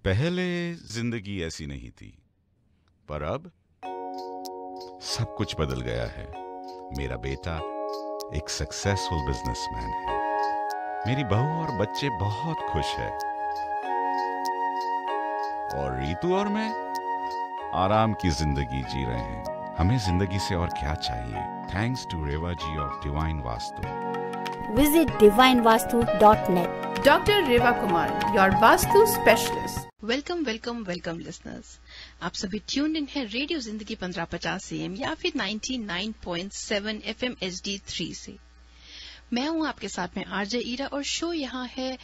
पहले जिंदगी ऐसी नहीं थी, पर अब सब कुछ बदल गया है। मेरा बेटा एक सक्सेसफुल बिजनेसमैन है। मेरी बहू और बच्चे बहुत खुश है। और रीतू और मैं आराम की जिंदगी जी रहे हैं। हमें जिंदगी से और क्या चाहिए? Thanks to Reva ji of divine Vastu. Visit divinevastu.net. Dr. Reva Kumar, your Vastu specialist. Welcome listeners. आप सभी ट्यून्ड इन है रेडियो जिंदगी 1550 AM या फिर 99.7 FM HD3 से। मैं हूं आपके साथ में आरजे ईरा और शो यहां है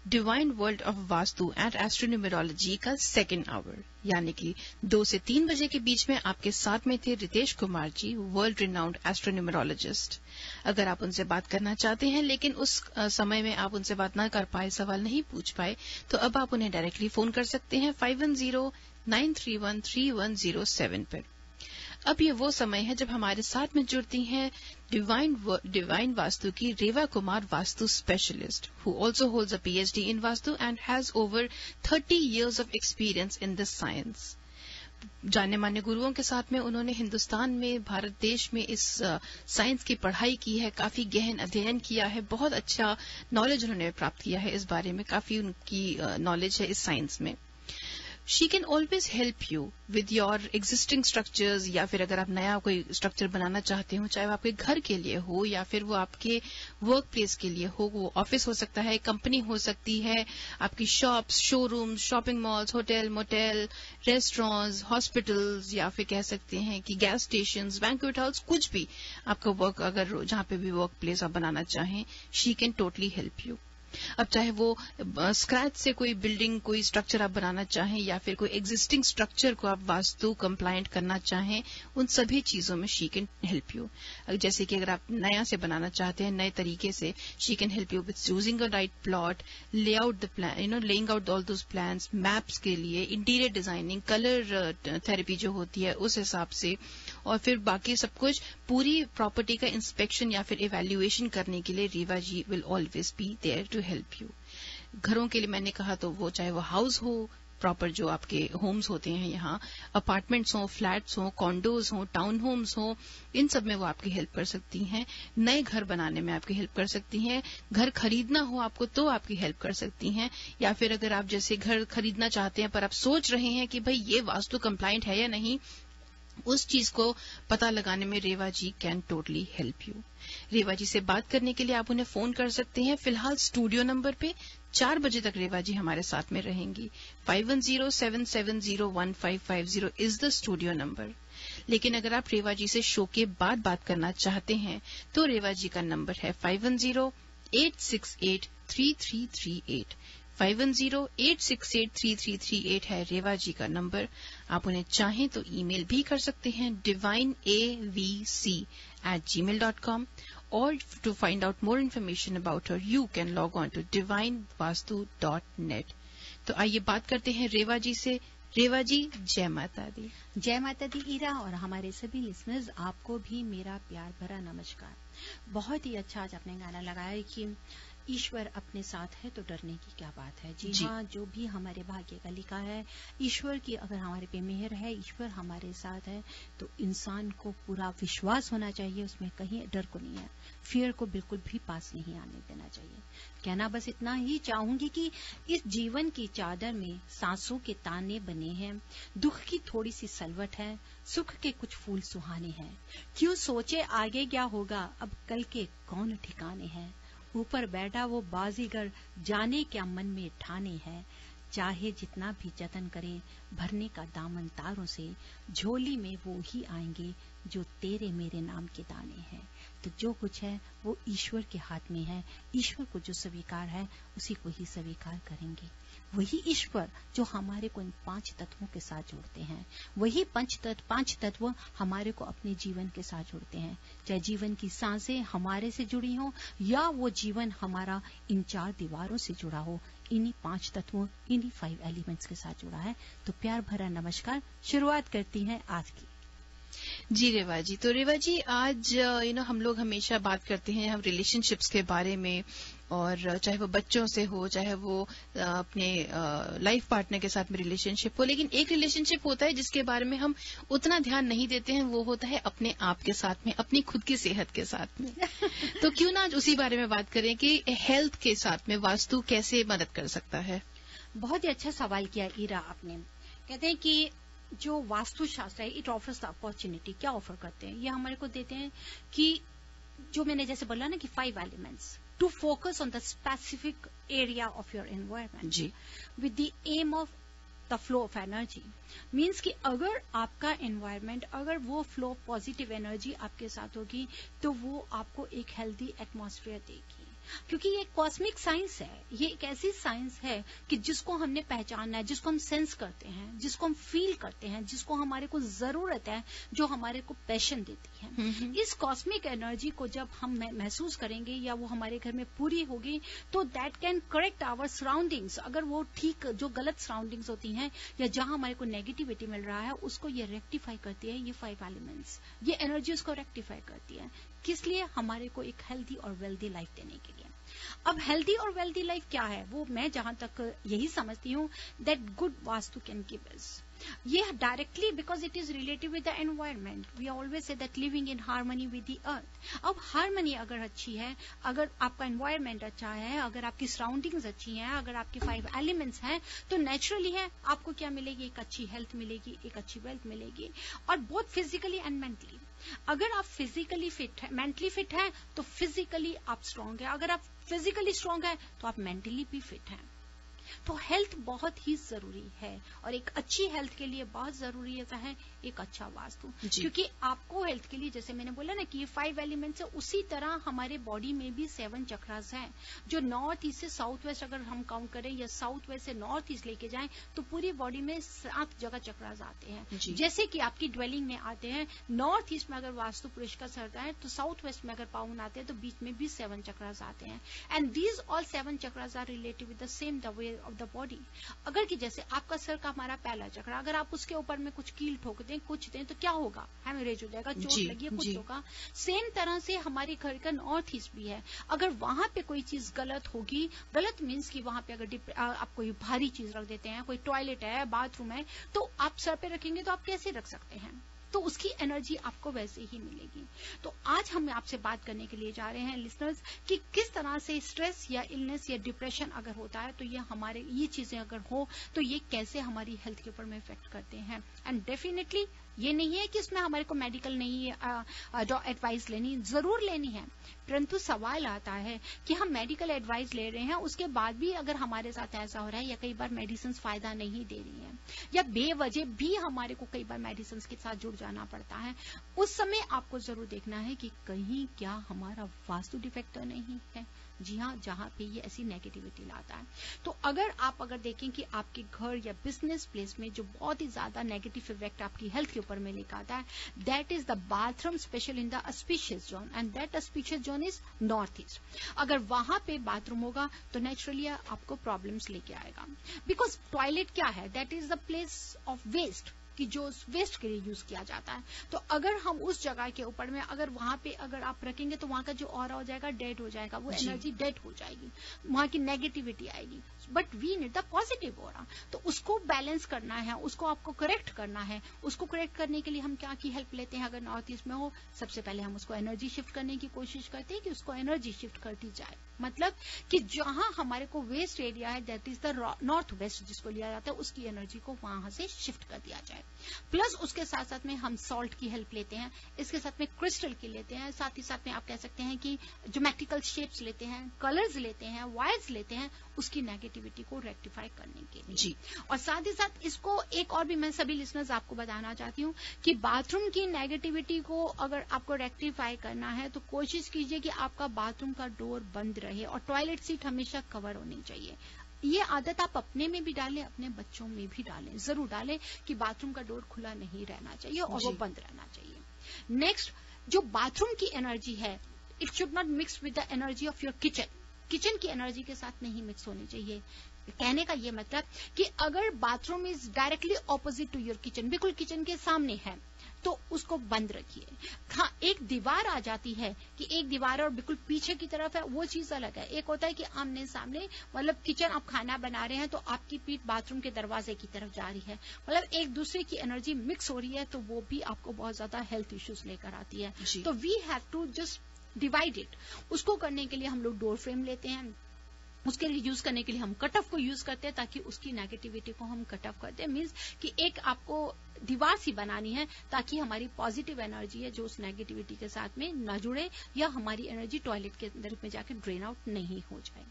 divine world of vastu and astronumerology का सेकेंड आवर, यानी कि 2 से 3 बजे के बीच में आपके साथ में थे रितेश कुमार जी, वर्ल्ड रिनाउंड एस्ट्रोन्यूमेरोलॉजिस्ट। अगर आप उनसे बात करना चाहते हैं लेकिन उस समय में आप उनसे बात ना कर पाए, सवाल नहीं पूछ पाए, तो अब आप उन्हें डायरेक्टली फोन कर सकते हैं 5109313107 पर। अब ये वो समय है जब हमारे साथ में जुड़ती हैं डिवाइन वास्तु की Reva Kumar, vastu specialist, who also holds a PhD in vastu and has over 30 years of experience in this science. जाने माने गुरुओं के साथ में उन्होंने हिंदुस्तान में, भारत देश में इस साइंस की पढ़ाई की है, काफी गहन अध्ययन किया है, बहुत अच्छा नॉलेज उन्होंने प्राप्त किया है इस बारे में, काफी उनकी नॉलेज है इस साइंस में। She can always help you with your existing structures, या फिर अगर आप नया कोई स्ट्रक्चर बनाना चाहते हो, चाहे वो आपके घर के लिए हो या फिर वो आपके वर्क प्लेस के लिए हो, वो ऑफिस हो सकता है, कंपनी हो सकती है, आपकी shops, showroom, shopping malls, hotel, motel, restaurants, hospitals, या फिर कह सकते हैं कि गैस स्टेशंस, बैंक्वेट हॉल्स, कुछ भी आपका वर्क, अगर जहां पे भी वर्क प्लेस आप बनाना चाहें, she can totally help you. अब चाहे वो स्क्रैच से कोई बिल्डिंग, कोई स्ट्रक्चर आप बनाना चाहें या फिर कोई एग्जिस्टिंग स्ट्रक्चर को आप वास्तु कंप्लायंट करना चाहें, उन सभी चीजों में शी कैन हेल्प यू। जैसे कि अगर आप नया से बनाना चाहते हैं, नए तरीके से, she can help you with choosing a right plot, layout the plan, laying out all those plans, maps के लिए, इंटीरियर डिजाइनिंग, कलर थेरेपी जो होती है उस हिसाब से, और फिर बाकी सब कुछ, पूरी प्रॉपर्टी का इंस्पेक्शन या फिर इवैल्यूएशन करने के लिए Reva ji will always be there to help you. घरों के लिए मैंने कहा तो वो चाहे वो हाउस हो, प्रॉपर जो आपके होम्स होते हैं यहाँ, अपार्टमेंट्स हो, फ्लैट्स हो, कॉन्डोज हो, टाउन होम्स हो, इन सब में वो आपकी हेल्प कर सकती हैं। नए घर बनाने में आपकी हेल्प कर सकती हैं। घर खरीदना हो आपको तो आपकी हेल्प कर सकती हैं। या फिर अगर आप जैसे घर खरीदना चाहते हैं पर आप सोच रहे हैं कि भाई ये वास्तु कंप्लायंट है या नहीं, उस चीज को पता लगाने में रेवा जी can totally help you. Reva जी से बात करने के लिए आप उन्हें फोन कर सकते हैं। फिलहाल स्टूडियो नंबर पे 4 बजे तक रेवा जी हमारे साथ में रहेंगी। 5107701550 इज द स्टूडियो नंबर। लेकिन अगर आप रेवा जी से शो के बाद बात करना चाहते हैं तो रेवा जी का नंबर है 5108683338। 5108683338 है रेवा जी का नंबर। आप उन्हें चाहें तो ईमेल भी कर सकते हैं divineavc@gmail.com, और to find out more information about her you can log on to divinevastu.net। तो आइए बात करते हैं रेवा जी से। रेवा जी, जय माता दी। जय माता दी ईरा, और हमारे सभी लिसनर्स, आपको भी मेरा प्यार भरा नमस्कार। बहुत ही अच्छा आज आपने गाना लगाया कि ईश्वर अपने साथ है तो डरने की क्या बात है। जी हाँ, जो भी हमारे भाग्य का लिखा है, ईश्वर की अगर हमारे पे मेहर है, ईश्वर हमारे साथ है, तो इंसान को पूरा विश्वास होना चाहिए, उसमें कहीं डर को नहीं है, फियर को बिल्कुल भी पास नहीं आने देना चाहिए। कहना बस इतना ही चाहूंगी कि इस जीवन की चादर में सांसों के ताने बने हैं, दुख की थोड़ी सी सलवट है, सुख के कुछ फूल सुहाने हैं। क्यों सोचे आगे क्या होगा, अब कल के कौन ठिकाने हैं। ऊपर बैठा वो बाजीगर, जाने क्या मन में ठाने है। चाहे जितना भी जतन करे, भरने का दामन तारों से, झोली में वो ही आएंगे जो तेरे मेरे नाम के दाने हैं। तो जो कुछ है वो ईश्वर के हाथ में है। ईश्वर को जो स्वीकार है उसी को ही स्वीकार करेंगे। वही ईश्वर जो हमारे को इन 5 तत्वों के साथ जोड़ते हैं, वही 5 तत्व हमारे को अपने जीवन के साथ जोड़ते हैं। चाहे जीवन की सांसें हमारे से जुड़ी हो या वो जीवन हमारा इन 4 दीवारों से जुड़ा हो, इन्हीं 5 तत्वों, इन्हीं 5 एलिमेंट्स के साथ जुड़ा है। तो प्यार भरा नमस्कार, शुरुआत करती हैं आज की। जी रेवा जी, तो रेवा जी आज हम लोग हमेशा बात करते हैं हम रिलेशनशिप्स के बारे में, और चाहे वो बच्चों से हो, चाहे वो अपने लाइफ पार्टनर के साथ में रिलेशनशिप हो, लेकिन एक रिलेशनशिप होता है जिसके बारे में हम उतना ध्यान नहीं देते हैं, वो होता है अपने आप के साथ में, अपनी खुद की सेहत के साथ में। तो क्यों ना आज उसी बारे में बात करें कि हेल्थ के साथ में वास्तु कैसे मदद कर सकता है। बहुत ही अच्छा सवाल किया ईरा आपने। कहते हैं कि जो वास्तुशास्त्र है इट ऑफर्स द अपॉर्चुनिटी, क्या ऑफर करते हैं, ये हमारे को देते हैं कि जो मैंने जैसे बोला ना कि 5 elements to focus on the specific area of your environment जी, with the aim of the flow of energy. Means कि अगर आपका एनवायरमेंट, अगर वो फ्लो पॉजिटिव एनर्जी आपके साथ होगी तो वो आपको एक हेल्दी एटमॉस्फेयर देगी। क्योंकि ये कॉस्मिक साइंस है, ये एक ऐसी साइंस है कि जिसको हमने पहचानना है, जिसको हम सेंस करते हैं, जिसको हम फील करते हैं, जिसको हमारे को जरूरत है, जो हमारे को पैशन देती है। इस कॉस्मिक एनर्जी को जब हम महसूस करेंगे या वो हमारे घर में पूरी होगी तो that can correct our surroundings. अगर वो ठीक, जो गलत सराउंडिंग्स होती हैं या जहां हमारे को नेगेटिविटी मिल रहा है, उसको ये रेक्टिफाई करती है। ये 5 एलिमेंट्स, ये एनर्जी उसको रेक्टिफाई करती है। किस लिए? हमारे को एक हेल्दी और वेल्दी लाइफ देने के लिए। अब हेल्दी और वेल्दी लाइफ क्या है, वो मैं जहां तक यही समझती हूँ that good vastu can give us. ये directly because it is related with the environment. We always say that living in harmony with the earth. अब हार्मनी अगर अच्छी है, अगर आपका एनवायरमेंट अच्छा है, अगर आपकी सराउंडिंग्स अच्छी हैं, अगर आपके 5 एलिमेंट्स हैं, तो नेचुरली है आपको क्या मिलेगी? एक अच्छी हेल्थ मिलेगी, एक अच्छी वेल्थ मिलेगी, और बोथ फिजिकली एंड मेंटली। अगर आप फिजिकली फिट है, मेंटली फिट है, तो फिजिकली आप स्ट्रांग है। अगर आप फिजिकली स्ट्रांग है तो आप मेंटली भी फिट हैं। तो हेल्थ बहुत ही जरूरी है, और एक अच्छी हेल्थ के लिए बहुत जरूरी होता है एक अच्छा वास्तु। क्योंकि आपको हेल्थ के लिए, जैसे मैंने बोला ना कि ये 5 एलिमेंट्स है, उसी तरह हमारे बॉडी में भी 7 चक्रास हैं। जो नॉर्थ ईस्ट से साउथ वेस्ट अगर हम काउंट करें, या साउथ वेस्ट से नॉर्थ ईस्ट लेके जाएं, तो पूरी बॉडी में 7 जगह चक्रास आते हैं। जैसे कि आपकी ड्वेलिंग में आते हैं, नॉर्थ ईस्ट में अगर वास्तु पुरुष का सरता है, तो साउथ वेस्ट में अगर पाउन आते हैं, तो बीच में भी 7 चक्रास आते हैं। And these all 7 chakras are related with the same the way of the body. अगर कि जैसे आपका सर का हमारा पहला चक्र, अगर आप उसके ऊपर में कुछ कील ठोक दें, कुछ दें, तो क्या होगा? हेमरेज हो जाएगा, चोट लगी, कुछ होगा। सेम तरह से हमारे घर का नॉर्थ ईस्ट भी है। अगर वहां पे कोई चीज गलत होगी, गलत मीन्स कि वहां पे अगर आप कोई भारी चीज रख देते हैं, कोई टॉयलेट है, बाथरूम है, तो आप सर पे रखेंगे तो आप कैसे रख सकते हैं? तो उसकी एनर्जी आपको वैसे ही मिलेगी। तो आज हम आपसे बात करने के लिए जा रहे हैं लिसनर्स कि किस तरह से स्ट्रेस या इलनेस या डिप्रेशन अगर होता है, तो ये चीजें अगर हो तो ये कैसे हमारी हेल्थ के ऊपर में इफेक्ट करते हैं। एंड डेफिनेटली ये नहीं है कि इसमें हमारे को मेडिकल नहीं एडवाइस लेनी, जरूर लेनी है, परंतु सवाल आता है कि हम मेडिकल एडवाइस ले रहे हैं, उसके बाद भी अगर हमारे साथ ऐसा हो रहा है, या कई बार मेडिसिन फायदा नहीं दे रही है, या बेवजह भी हमारे को कई बार मेडिसिन के साथ जुड़ जाना पड़ता है, उस समय आपको जरूर देखना है कि कहीं क्या हमारा वास्तु डिफेक्ट तो नहीं है। जी हाँ, जहां पे ये ऐसी नेगेटिविटी लाता है। तो अगर देखें कि आपके घर या बिजनेस प्लेस में जो बहुत ही ज्यादा नेगेटिव इफेक्ट आपकी हेल्थ के ऊपर में लेकर आता है, that is the bathroom special in the auspicious zone, and that auspicious zone is north east. अगर वहां पे बाथरूम होगा तो नेचुरली आपको प्रॉब्लम्स लेके आएगा। बिकॉज टॉयलेट क्या है? That is the place of waste, कि जो वेस्ट के लिए यूज किया जाता है। तो अगर हम उस जगह के ऊपर में अगर वहां पे अगर आप रखेंगे, तो वहां का जो ऑरा हो जाएगा, डेड हो जाएगा, वो एनर्जी डेड हो जाएगी, वहां की नेगेटिविटी आएगी। But we need the positive aura. तो उसको बैलेंस करना है, उसको आपको करेक्ट करना है। उसको करेक्ट करने के लिए हम क्या की हेल्प लेते हैं? अगर नॉर्थ ईस्ट में हो, सबसे पहले हम उसको एनर्जी शिफ्ट करने की कोशिश करते हैं कि उसको एनर्जी शिफ्ट करती जाए। मतलब कि जहां हमारे को वेस्ट एरिया है, that is the north west जिसको लिया जाता है, उसकी एनर्जी को वहां से शिफ्ट कर दिया जाए। प्लस उसके साथ साथ में हम सॉल्ट की हेल्प लेते हैं, इसके साथ में क्रिस्टल की लेते हैं, साथ ही साथ में आप कह सकते हैं कि ज्योमेट्रिकल शेप्स लेते हैं, कलर्स लेते हैं, वायर्स लेते हैं, उसकी नेगेटिविटी को रेक्टिफाई करने के लिए जी। और साथ ही साथ इसको एक और भी मैं सभी लिसनर्स आपको बताना चाहती हूँ कि बाथरूम की नेगेटिविटी को अगर आपको रेक्टिफाई करना है, तो कोशिश कीजिए कि आपका बाथरूम का डोर बंद रहे और टॉयलेट सीट हमेशा कवर होनी चाहिए। ये आदत आप अपने में भी डालें, अपने बच्चों में भी डालें, जरूर डालें कि बाथरूम का डोर खुला नहीं रहना चाहिए और वो बंद रहना चाहिए। नेक्स्ट, जो बाथरूम की एनर्जी है, it should not mix with the energy of your kitchen. Kitchen की एनर्जी के साथ नहीं मिक्स होनी चाहिए। कहने का ये मतलब कि अगर bathroom is directly opposite to your kitchen, बिल्कुल किचन के सामने है, तो उसको बंद रखिए। हाँ, एक दीवार आ जाती है कि एक दीवार और बिल्कुल पीछे की तरफ है, वो चीज अलग है। एक होता है कि आमने सामने, मतलब किचन आप खाना बना रहे हैं तो आपकी पीठ बाथरूम के दरवाजे की तरफ जा रही है, मतलब एक दूसरे की एनर्जी मिक्स हो रही है, तो वो भी आपको बहुत ज्यादा हेल्थ इश्यूज लेकर आती है। तो we have to just divide it. उसको करने के लिए हम लोग डोर फ्रेम लेते हैं, उसके लिए यूज करने के लिए हम कट ऑफ को यूज करते हैं, ताकि उसकी नेगेटिविटी को हम कट ऑफ करते हैं। मीन्स कि एक आपको दीवार सी बनानी है ताकि हमारी पॉजिटिव एनर्जी है जो उस नेगेटिविटी के साथ में न जुड़े, या हमारी एनर्जी टॉयलेट के अंदर में जाकर ड्रेन आउट नहीं हो जाए।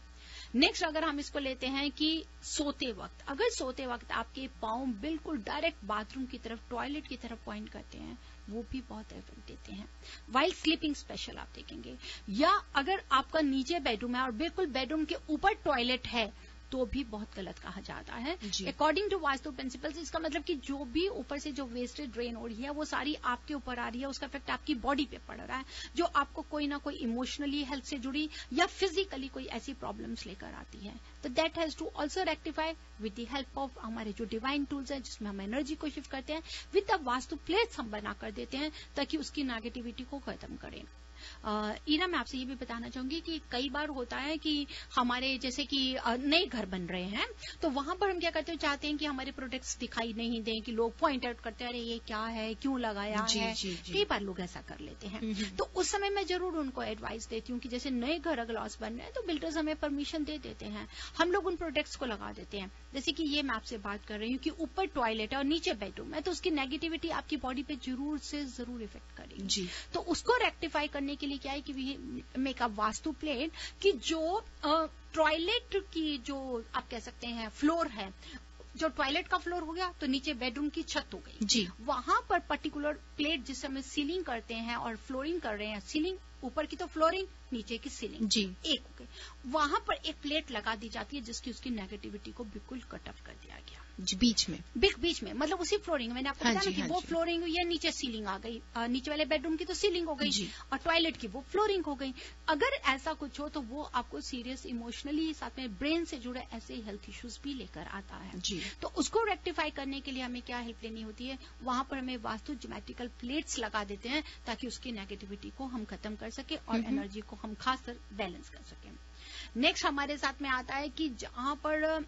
नेक्स्ट अगर हम इसको लेते हैं कि सोते वक्त, अगर सोते वक्त आपके पांव बिल्कुल डायरेक्ट बाथरूम की तरफ, टॉयलेट की तरफ पॉइंट करते हैं, वो भी बहुत इफेक्ट देते हैं। वाइल स्लीपिंग स्पेशल आप देखेंगे, या अगर आपका नीचे बेडरूम है और बिल्कुल बेडरूम के ऊपर टॉयलेट है, तो भी बहुत गलत कहा जाता है। अकॉर्डिंग टू वास्तु प्रिंसिपल्स, इसका मतलब कि जो भी ऊपर से जो वेस्टेज ड्रेन हो रही है वो सारी आपके ऊपर आ रही है, उसका इफेक्ट आपकी बॉडी पे पड़ रहा है, जो आपको कोई ना कोई इमोशनली हेल्थ से जुड़ी या फिजिकली कोई ऐसी प्रॉब्लम्स लेकर आती है। तो that has to also rectify with the help of हमारे जो डिवाइन टूल्स है, जिसमें हम एनर्जी को शिफ्ट करते हैं, विद द वास्तु प्लेट्स हम बना कर देते हैं ताकि उसकी नेगेटिविटी को खत्म करें। ईरा, मैं आपसे ये भी बताना चाहूंगी कि कई बार होता है कि हमारे जैसे कि नए घर बन रहे हैं, तो वहां पर हम क्या करते हैं, चाहते हैं कि हमारे प्रोडक्ट्स दिखाई नहीं दें, कि लोग पॉइंट आउट करते हैं, अरे ये क्या है, क्यों लगाया है। कई बार लोग ऐसा कर लेते हैं। तो उस समय मैं जरूर उनको एडवाइस देती हूँ कि जैसे नए घर अगर बन रहे हैं तो बिल्डर्स हमें परमिशन दे देते हैं, हम लोग उन प्रोडक्ट्स को लगा देते हैं। जैसे कि ये मैं आपसे बात कर रही हूँ कि ऊपर टॉयलेट है और नीचे बेडरूम है, तो उसकी नेगेटिविटी आपकी बॉडी पे जरूर से जरूर इफेक्ट करेगी। तो उसको रेक्टिफाई करने के लिए क्या है कि we make a Vastu plate, कि जो टॉयलेट की जो आप कह सकते हैं फ्लोर है, जो टॉयलेट का फ्लोर हो गया तो नीचे बेडरूम की छत हो गई जी, वहां पर पर्टिकुलर प्लेट, जिससे हम सीलिंग करते हैं और फ्लोरिंग कर रहे हैं, सीलिंग ऊपर की तो फ्लोरिंग, नीचे की सीलिंग जी, एक हो गई, वहां पर एक प्लेट लगा दी जाती है जिसकी उसकी नेगेटिविटी को बिल्कुल कट ऑफ कर दिया गया जी, बीच में मतलब उसी फ्लोरिंग, मैंने आपको बताया ना कि वो फ्लोरिंग हुई है, नीचे सीलिंग आ गई, नीचे वाले बेडरूम की तो सीलिंग हो गई और टॉयलेट की वो फ्लोरिंग हो गई। अगर ऐसा कुछ हो तो वो आपको सीरियस इमोशनली साथ में ब्रेन से जुड़े ऐसे हेल्थ इश्यूज भी लेकर आता है जी। तो उसको रेक्टिफाई करने के लिए हमें क्या हेल्प लेनी होती है, वहां पर हमें वास्तु ज्योमेट्रिकल प्लेट्स लगा देते हैं ताकि उसकी नेगेटिविटी को हम खत्म कर सके और एनर्जी को हम खासकर बैलेंस कर सकें। नेक्स्ट हमारे साथ में आता है कि जहां पर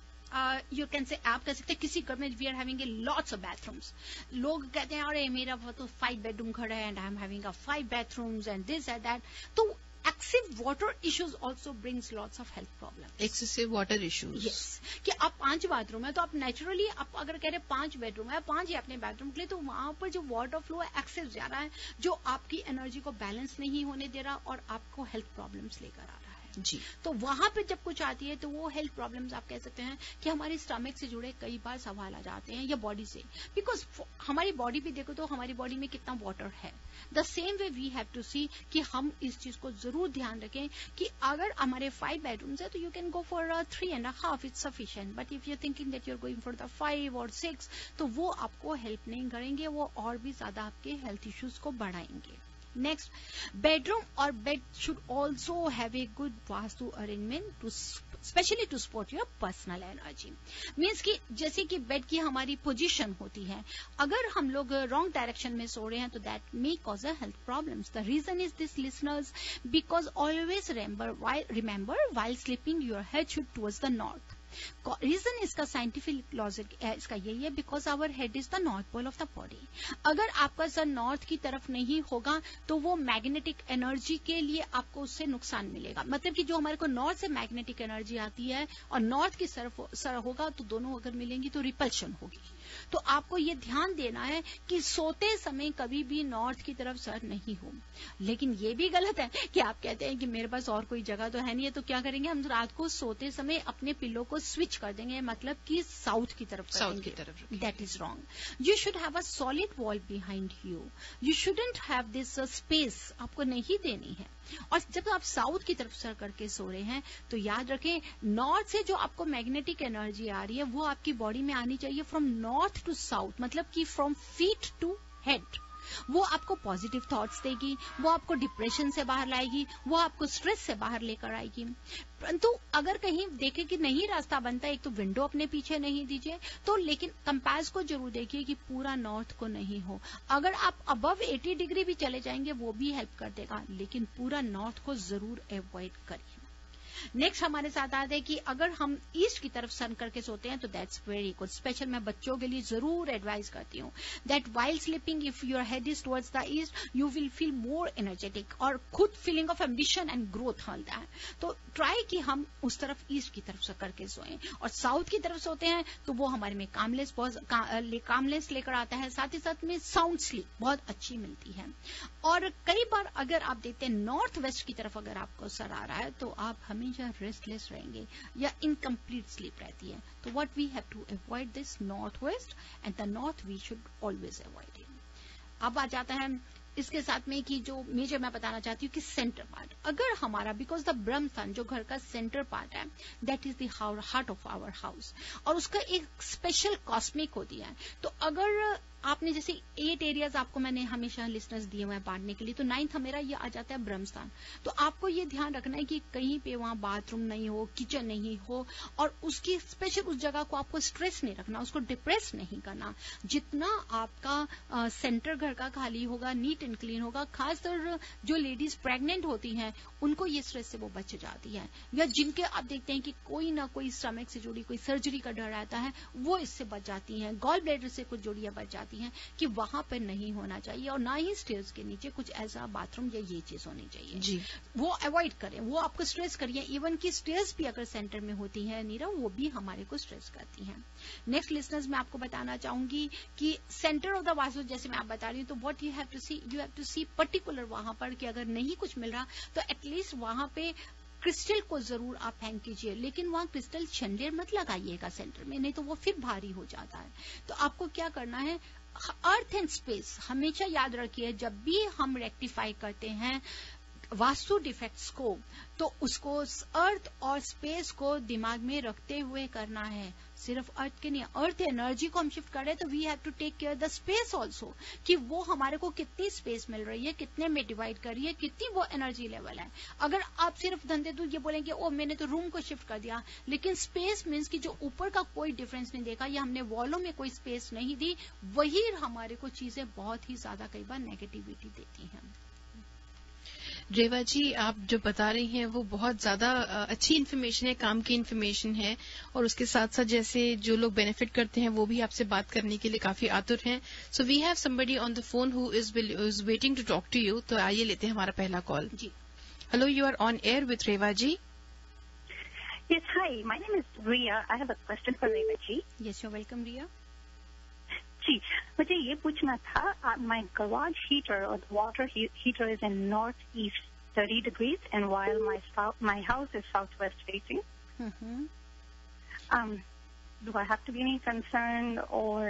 यू कैन से आप कह सकते हैं किसी घर में we are having a lots of bathrooms, लोग कहते हैं अरे मेरा वो तो 5 बेडरूम घर है and I am having 5 bathrooms and this and that. तो excessive water issues also brings lots of health problem. Excessive water issues, yes, कि आप 5 बाथरूम है तो आप नेचुरली आप अगर कह रहे 5 बेडरूम है, 5 ही अपने बेडरूम के लिए, तो वहां पर जो वाटर फ्लो है एक्सेस जा रहा है, जो आपकी एनर्जी को बैलेंस नहीं होने दे रहा और आपको हेल्थ प्रॉब्लम्स लेकर आ रहा है जी। तो वहां पे जब कुछ आती है तो वो हेल्थ प्रॉब्लम्स आप कह सकते हैं कि हमारे स्टमक से जुड़े कई बार सवाल आ जाते हैं या बॉडी से, बिकॉज हमारी बॉडी भी देखो तो हमारी बॉडी में कितना वाटर है। The same way we have to see कि हम इस चीज को जरूर ध्यान रखें कि अगर हमारे 5 बेडरूम्स है तो you can go for 3.5, it's sufficient, but if you thinking that you are going for the 5 और 6 तो वो आपको हेल्प नहीं करेंगे, वो और भी ज्यादा आपके हेल्थ इश्यूज को बढ़ाएंगे। Next, bedroom or bed should also have a good vastu arrangement especially to support your personal energy. Means कि जैसे कि बेड की हमारी पोजीशन होती है, अगर हम लोग रॉन्ग डायरेक्शन में सो रहे हैं तो that may cause a health problems. The reason is this listeners, because always remember while sleeping your head should towards the north. Reason इसका साइंटिफिक लॉजिक इसका यही है, because our head is the north pole of the body. अगर आपका sir north की तरफ नहीं होगा तो वो मैग्नेटिक एनर्जी के लिए आपको उससे नुकसान मिलेगा। मतलब कि जो हमारे को नॉर्थ से मैग्नेटिक एनर्जी आती है और नॉर्थ की सर होगा तो दोनों अगर मिलेंगी तो रिपल्शन होगी। तो आपको ये ध्यान देना है कि सोते समय कभी भी नॉर्थ की तरफ सर नहीं हो। लेकिन ये भी गलत है कि आप कहते हैं कि मेरे पास और कोई जगह तो है नहीं है, तो क्या करेंगे हम रात को सोते समय अपने पिल्लो को स्विच कर देंगे, मतलब कि साउथ की तरफ करेंगे। That is wrong. You should have a solid wall behind you, you shouldn't have this space, आपको नहीं देनी है। और जब आप साउथ की तरफ सर करके सो रहे हैं तो याद रखें नॉर्थ से जो आपको मैग्नेटिक एनर्जी आ रही है वो आपकी बॉडी में आनी चाहिए फ्रॉम नॉर्थ टू साउथ, मतलब कि फ्रॉम फीट टू हेड। वो आपको पॉजिटिव थॉट्स देगी, वो आपको डिप्रेशन से बाहर लाएगी, वो आपको स्ट्रेस से बाहर लेकर आएगी। परंतु अगर कहीं देखें कि नहीं रास्ता बनता, एक तो विंडो अपने पीछे नहीं दीजिए, तो लेकिन कंपास को जरूर देखिए कि पूरा नॉर्थ को नहीं हो। अगर आप अबव 80 डिग्री भी चले जाएंगे वो भी हेल्प कर देगा, लेकिन पूरा नॉर्थ को जरूर अवॉइड करिए। नेक्स्ट हमारे साथ आते हैं कि अगर हम ईस्ट की तरफ सन करके सोते हैं तो दैट्स वेरी गुड। स्पेशल मैं बच्चों के लिए जरूर एडवाइस करती हूँ that while sleeping if your head is towards the east you will feel more energetic और खुद feeling of ambition and growth मिलता है। तो ट्राई कि हम उस तरफ ईस्ट की तरफ से करके सोएं, और साउथ की तरफ सोते हैं तो वो हमारे में कामलेस लेकर आता है, साथ ही साथ में साउंड स्लीप बहुत अच्छी मिलती है। और कई बार अगर आप देखते हैं नॉर्थ वेस्ट की तरफ अगर आपको सर आ रहा है तो आप हमेशा रेस्टलेस रहेंगे या इनकम्प्लीट स्लीप रहती है। तो what we have to avoid this north west and the north we should always avoid it. अब आ जाता है इसके साथ में कि जो मेजर मैं बताना चाहती हूँ कि सेंटर पार्ट अगर हमारा, बिकॉज द ब्रह्म स्थान जो घर का सेंटर पार्ट है that is the heart of our house, और उसका एक स्पेशल कॉस्मिक होती है। तो अगर आपने जैसे 8 एरियाज आपको मैंने हमेशा लिस्टनर्स दिए हुए हैं बांटने के लिए, तो 9th मेरा ये आ जाता है ब्रह्मस्थान। तो आपको ये ध्यान रखना है कि कहीं पे वहां बाथरूम नहीं हो, किचन नहीं हो, और उसकी स्पेशल उस जगह को आपको स्ट्रेस नहीं रखना, उसको डिप्रेस नहीं करना। जितना आपका सेंटर घर का खाली होगा, नीट एंड क्लीन होगा, खासकर जो लेडीज प्रेग्नेंट होती हैं उनको ये स्ट्रेस से वो बच जाती है, या जिनके आप देखते हैं कि कोई ना कोई स्टमक से जुड़ी कोई सर्जरी का डर रहता है वो इससे बच जाती हैं, गॉल ब्लैडर से कुछ जोड़ियां बच जाती हैं कि वहां पर नहीं होना चाहिए, और ना ही स्टेयर्स के नीचे कुछ ऐसा बाथरूम या ये चीज होनी चाहिए जी। वो अवॉइड करें, वो आपको स्ट्रेस करिए। इवन की स्टेयर्स भी अगर सेंटर में होती है नीरा, वो भी हमारे को स्ट्रेस करती हैं। नेक्स्ट लिसनर्स मैं आपको बताना चाहूंगी कि सेंटर ऑफ द वास्तु जैसे मैं आप बता रही हूँ, तो what you have to see particular वहां पर कि अगर नहीं कुछ मिल रहा तो एटलीस्ट वहां पे क्रिस्टल को जरूर आप हैंग कीजिए, लेकिन वहां क्रिस्टल चंडेर मत लगाइएगा सेंटर में, नहीं तो वो फिर भारी हो जाता है। तो आपको क्या करना है, अर्थ एंड स्पेस हमेशा याद रखिए, जब भी हम रेक्टिफाई करते हैं वास्तु डिफेक्ट्स को तो उसको अर्थ और स्पेस को दिमाग में रखते हुए करना है। सिर्फ अर्थ के नहीं, अर्थ एनर्जी को हम शिफ्ट कर रहे हैं तो we have to take care the space also, कि वो हमारे को कितनी स्पेस मिल रही है, कितने में डिवाइड कर रही है, कितनी वो एनर्जी लेवल है। अगर आप सिर्फ धंधे तो ये बोलेंगे ओ मैंने तो रूम को शिफ्ट कर दिया, लेकिन स्पेस मीन्स कि जो ऊपर का कोई डिफरेंस नहीं देखा या हमने वॉलों में कोई स्पेस नहीं दी, वही हमारे को चीजें बहुत ही ज्यादा कई बार नेगेटिविटी देती हैं। रेवा जी, आप जो बता रही हैं वो बहुत ज्यादा अच्छी इन्फॉर्मेशन है, काम की इन्फॉर्मेशन है, और उसके साथ साथ जैसे जो लोग बेनिफिट करते हैं वो भी आपसे बात करने के लिए काफी आतुर हैं। So we have somebody on the phone who is waiting to talk to you. तो आइए लेते हैं हमारा पहला कॉल जी। Hello, you are on air with Reva ji. Yes, hi. My name is Ria. I have a question for Reva ji. Yes, you're welcome, Ria. जी, मुझे ये पूछना था, my garage heater or the water heater is in northeast 30 degrees, and while my house is southwest facing. Mm-hmm. Do I have to be any concerned, or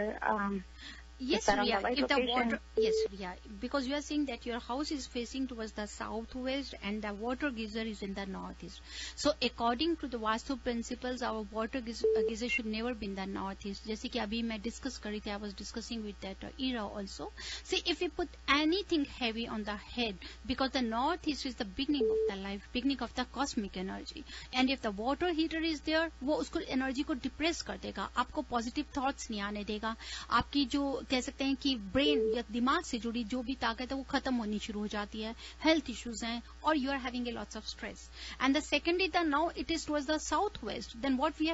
Yes, Ria. If the water, yes, Ria, because you are saying that your house is facing towards the southwest and the water geyser is in the northeast. So, according to the Vastu principles, our water geyser should never be in the northeast. जैसे कि अभी मैं discuss कर रही थी, I was discussing with that Ira also. See, if we put anything heavy on the head, because the northeast is the beginning of the life, beginning of the cosmic energy, and if the water heater is there, वो उसको energy को depress कर देगा, आपको positive thoughts नहीं आने देगा, आपकी जो कह सकते हैं कि ब्रेन या दिमाग से जुड़ी जो भी ताकत है वो खत्म होनी शुरू हो जाती है, हेल्थ इश्यूज हैं, और you are having a lots of stress. And the second is the now it is towards the south west, then what is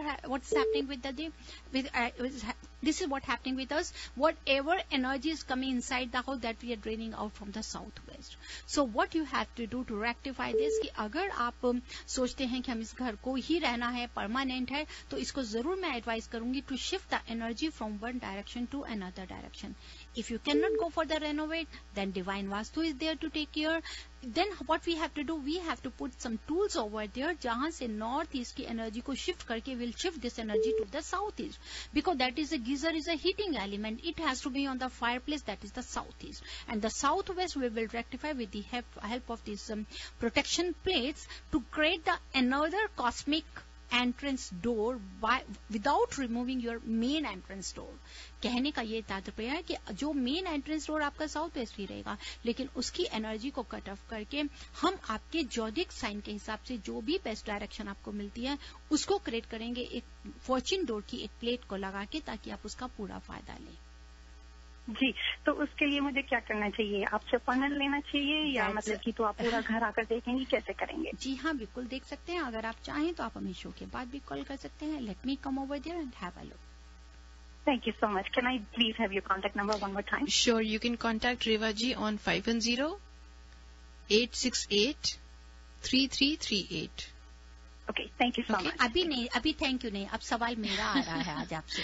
happening with the this is what happening with us, whatever energy is coming inside the house that we are draining out from the southwest. So what you have to do to rectify this, कि अगर आप सोचते हैं कि हम इस घर को ही रहना है, परमानेंट है, तो इसको जरूर मैं एडवाइस करूंगी to shift the energy from one direction to another direction. If you cannot go for the renovate, then Divine Vastu is there to take care. Then what we have to do, we have to put some tools over there जहां से north east की energy को shift करके will shift this energy to the south east, because that is a geyser is a heating element. It has to be on the fireplace, that is the south east, and the southwest we will rectify with the help of these protection plates to create the another cosmic entrance door without removing your main entrance door. कहने का ये तात्पर्य है कि जो main entrance door आपका south west ही रहेगा, लेकिन उसकी एनर्जी को कट ऑफ करके हम आपके जॉडिक साइन के हिसाब से जो भी बेस्ट डायरेक्शन आपको मिलती है उसको क्रिएट करेंगे एक फॉर्च्यून डोर की एक प्लेट को लगा के, ताकि आप उसका पूरा फायदा लें। जी, तो उसके लिए मुझे क्या करना चाहिए? आपसे अपॉइंटमेंट लेना चाहिए या मतलब कि तो आप पूरा घर आकर देखेंगे, कैसे करेंगे? जी हाँ, बिल्कुल देख सकते हैं। अगर आप चाहें तो आप हमें शो के बाद भी कॉल कर सकते हैं। Let me come over there and have a look. Thank you so much. Can I please have your contact number one more time? Sure, you can contact Reva ji on 510-868-3338. Okay, thank you so much. अभी नहीं, अभी thank you नहीं, अब सवाल मेरा आ रहा है आज आपसे।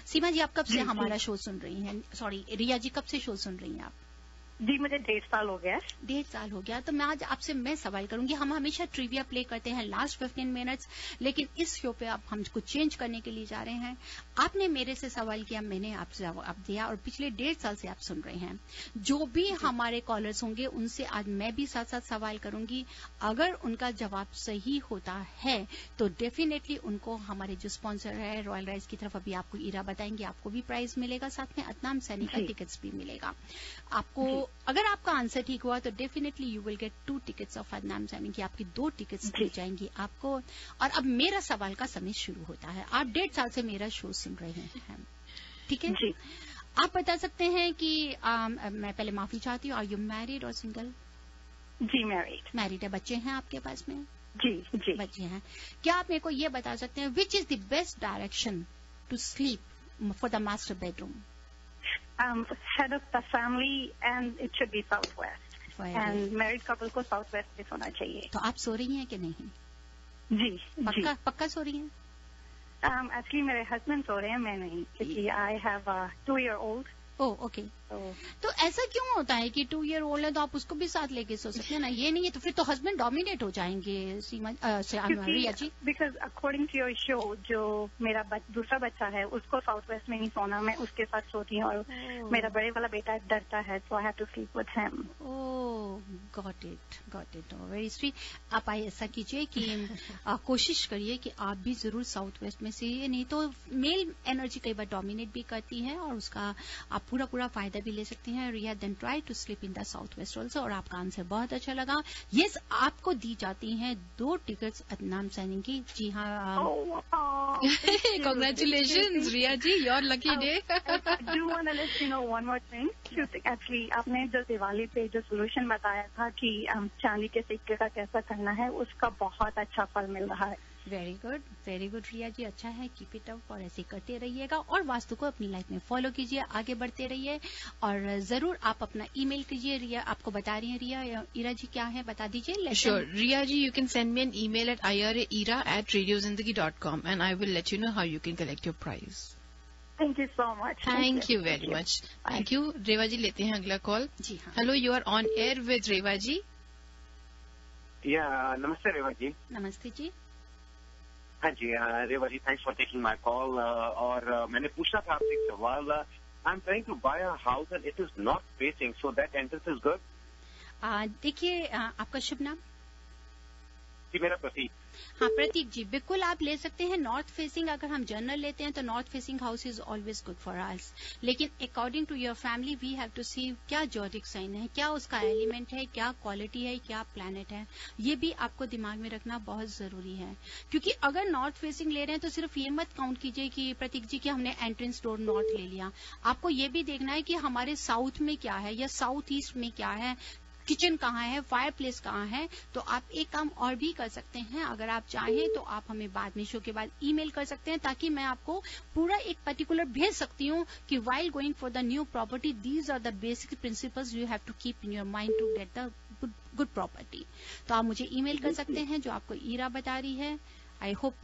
सीमा जी, आप कब से हमारा शो सुन रही हैं? सॉरी, रिया जी, कब से शो सुन रही हैं आप? जी, मुझे 1.5 साल हो गया। 1.5 साल हो गया। तो मैं आज आपसे मैं सवाल करूंगी। हम हमेशा ट्रिविया प्ले करते हैं लास्ट 15 मिनट्स, लेकिन इस शो पे आप हम कुछ चेंज करने के लिए जा रहे हैं। आपने मेरे से सवाल किया, मैंने आपसे जवाब दिया, और पिछले 1.5 साल से आप सुन रहे हैं। जो भी हमारे कॉलर्स होंगे उनसे आज मैं भी साथ साथ सवाल करूंगी। अगर उनका जवाब सही होता है तो डेफिनेटली उनको हमारे जो स्पॉन्सर है रॉयल राइस की तरफ अभी आपको ईरा बताएंगे, आपको भी प्राइज मिलेगा, साथ में अदनाम सैनी का टिकट्स भी मिलेगा आपको। अगर आपका आंसर ठीक हुआ तो definitely you will get 2 tickets of Adnam Saini की, आपकी 2 टिकट्स दी जाएंगी आपको। और अब मेरा सवाल का समय शुरू होता है। आप 1.5 साल से मेरा शो सुन रहे हैं, ठीक है? जी। आप बता सकते हैं कि मैं पहले माफी चाहती हूँ, आर यू मैरिड और सिंगल? जी, मैरिड। मैरिड है। बच्चे हैं आपके पास में? जी जी, बच्चे हैं। क्या आप मेरे को ये बता सकते हैं which is the best direction to sleep for the master bedroom? head of the family and it should be southwest. And married couple को southwest पे सोना चाहिए। तो आप सो रही हैं कि नहीं? जी, पक्का सो रही हैं? एक्चुअली मेरे हस्बैंड सो रहे हैं, मैं नहीं, क्योंकि I have a 2-year-old। Oh, okay. तो ऐसा क्यों होता है कि 2 year old है तो आप उसको भी साथ लेके सो सकते हैं ना? ये नहीं है तो फिर तो हस्बैंड डोमिनेट हो जाएंगे। Seema Riya ji, because according to your show, जो मेरा दूसरा बच्चा है उसको साउथ वेस्ट में नहीं सोना, मैं उसके साथ सोती हूँ, और मेरा बड़े वाला बेटा डरता है, so I have to sleep with him. Oh, got it, very sweet. आप ऐसा कीजिए कि कोशिश करिए कि आप भी जरूर साउथ वेस्ट में से, नहीं तो मेल एनर्जी कई बार डोमिनेट भी करती है और उसका आप पूरा फायदा भी ले सकती हैं। Riya, then try to sleep in the south west also. और आपका आंसर बहुत अच्छा लगा। यस, आपको दी जाती हैं 2 टिकट्स अदनाम सैनी की। जी हाँ, Congratulations, Riya ji, your lucky day. I do want to let you know one more thing. Actually, आपने जो दिवाली पे जो सोल्यूशन बताया था कि चांदी के सिक्के का कैसा करना है, उसका बहुत अच्छा फल मिल रहा है। वेरी गुड रिया जी, अच्छा है, कीप इट अप और ऐसे करते रहिएगा और वास्तु को अपनी लाइफ में फॉलो कीजिए, आगे बढ़ते रहिए। और जरूर आप अपना ईमेल कीजिए। रिया आपको बता रही है, रिया, ईरा जी क्या है बता दीजिए। Sure, Riya ji, you can send me an email at ira@radiozindagi.com and I will let you know how you can collect your prize. Thank you so much. Thank you very much. Thank you. Reva ji लेते हैं अगला call. जी हाँ, hello, you are on air with Reva ji. नमस्ते रेवा जी। नमस्ते जी। हाँ जी, Reva ji, thanks for taking my call. और मैंने पूछना था आपसे एक सवाल। I am trying to buy a house and it is not facing, so that entrance is good. देखिए, आपका शुभ नाम? जी, मेरा प्रतीक। हाँ, प्रतीक जी, बिल्कुल आप ले सकते हैं नॉर्थ फेसिंग। अगर हम जनरल लेते हैं तो north facing house is always good for us, लेकिन according to your family we have to see क्या जॉडिक साइन है, क्या उसका एलिमेंट है, क्या क्वालिटी है, क्या प्लैनेट है, ये भी आपको दिमाग में रखना बहुत जरूरी है। क्योंकि अगर नॉर्थ फेसिंग ले रहे हैं तो सिर्फ ये मत काउंट कीजिए कि प्रतीक जी कि हमने एंट्रेंस डोर नॉर्थ ले लिया। आपको ये भी देखना है कि हमारे साउथ में क्या है या साउथ ईस्ट में क्या है, किचन कहाँ है, फायर प्लेस कहाँ है। तो आप एक काम और भी कर सकते हैं, अगर आप चाहें तो आप हमें बाद में शो के बाद ईमेल कर सकते हैं, ताकि मैं आपको पूरा एक पर्टिकुलर भेज सकती हूँ कि while going for the new property these are the basic principles you have to keep in your mind to get the good property. तो आप मुझे ईमेल कर सकते हैं जो आपको ईरा बता रही है। आई होप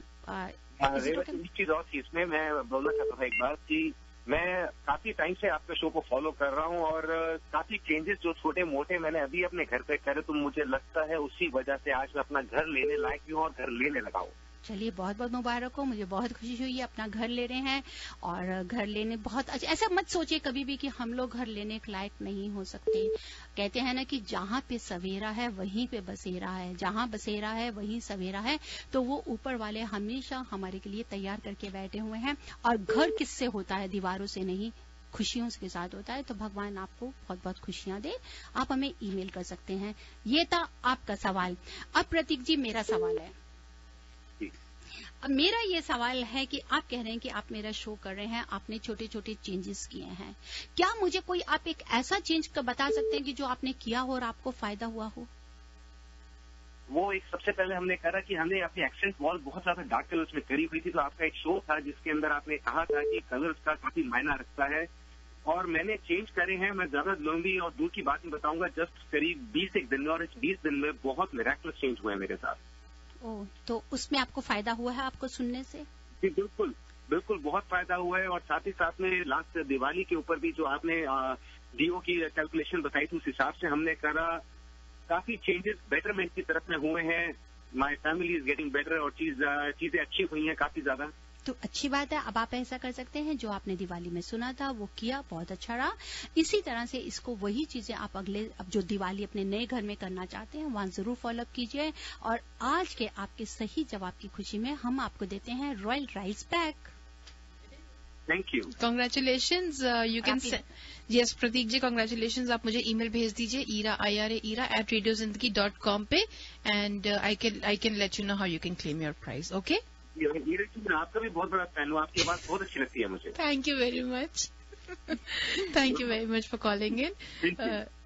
चीज और थी इसमें, मैं बोलना चाहता था एक बार कि मैं काफी टाइम से आपके शो को फॉलो कर रहा हूँ और काफी चेंजेस जो छोटे मोटे मैंने अभी अपने घर पे करे, तो मुझे लगता है उसी वजह से आज मैं अपना घर लेने लायक भी हूँ और घर लेने लगा हूँ। चलिए, बहुत बहुत मुबारक हो। मुझे बहुत खुशी हुई है। अपना घर ले रहे हैं और घर लेने बहुत अच्छा। ऐसा मत सोचिए कभी भी कि हम लोग घर लेने के लायक नहीं हो सकते। कहते हैं ना कि जहां पे सवेरा है वहीं पे बसेरा है, जहां बसेरा है वहीं सवेरा है। तो वो ऊपर वाले हमेशा हमारे के लिए तैयार करके बैठे हुए हैं। और घर किससे होता है? दीवारों से नहीं, खुशियों के साथ होता है। तो भगवान आपको बहुत बहुत खुशियां दे। आप हमें ईमेल कर सकते हैं। ये था आपका सवाल। अब प्रतीक जी, मेरा सवाल है। अब मेरा ये सवाल है कि आप कह रहे हैं कि आप मेरा शो कर रहे हैं, आपने छोटे छोटे चेंजेस किए हैं। क्या मुझे कोई आप एक ऐसा चेंज बता सकते हैं कि जो आपने किया हो और आपको फायदा हुआ हो? वो एक सबसे पहले हमने करा कि हमने अपनी एक्सेंट वॉल बहुत ज्यादा डार्क कलर्स में करी हुई थी। तो आपका एक शो था जिसके अंदर आपने कहा था कि कलर्स का काफी मायना रखता है, और मैंने चेंज करे हैं। मैं ज्यादा लंबी और दूर की बात नहीं बताऊंगा, जस्ट करीब 20 दिन में, और इस 20 दिन में बहुत मिरेकलस चेंज हुए हैं मेरे साथ। ओह, तो उसमें आपको फायदा हुआ है आपको सुनने से? जी बिल्कुल बिल्कुल, बहुत फायदा हुआ है। और साथ ही साथ में लास्ट दिवाली के ऊपर भी जो आपने डीओ की कैलकुलेशन बताई थी, उस हिसाब से हमने करा। काफी चेंजेस बेटरमेंट की तरफ में हुए हैं। My family is getting better, और चीजें अच्छी हुई हैं काफी ज्यादा। तो अच्छी बात है। अब आप ऐसा कर सकते हैं, जो आपने दिवाली में सुना था वो किया, बहुत अच्छा रहा। इसी तरह से इसको वही चीजें आप अब जो दिवाली अपने नए घर में करना चाहते हैं वहां जरूर फॉलो अप कीजिए। और आज के आपके सही जवाब की खुशी में हम आपको देते हैं royal rice pack. Thank you, congratulation. You can yes Prateek ji, congratulation. आप मुझे ईमेल भेज दीजिए ira@radiozindagi.com पे, and I can let you know how you can claim your prize. Okay, मैं आपका भी बहुत बड़ा फैन हूँ। आपकी बात बहुत अच्छी लगती है मुझे। Thank you very much. Thank you very much for calling in.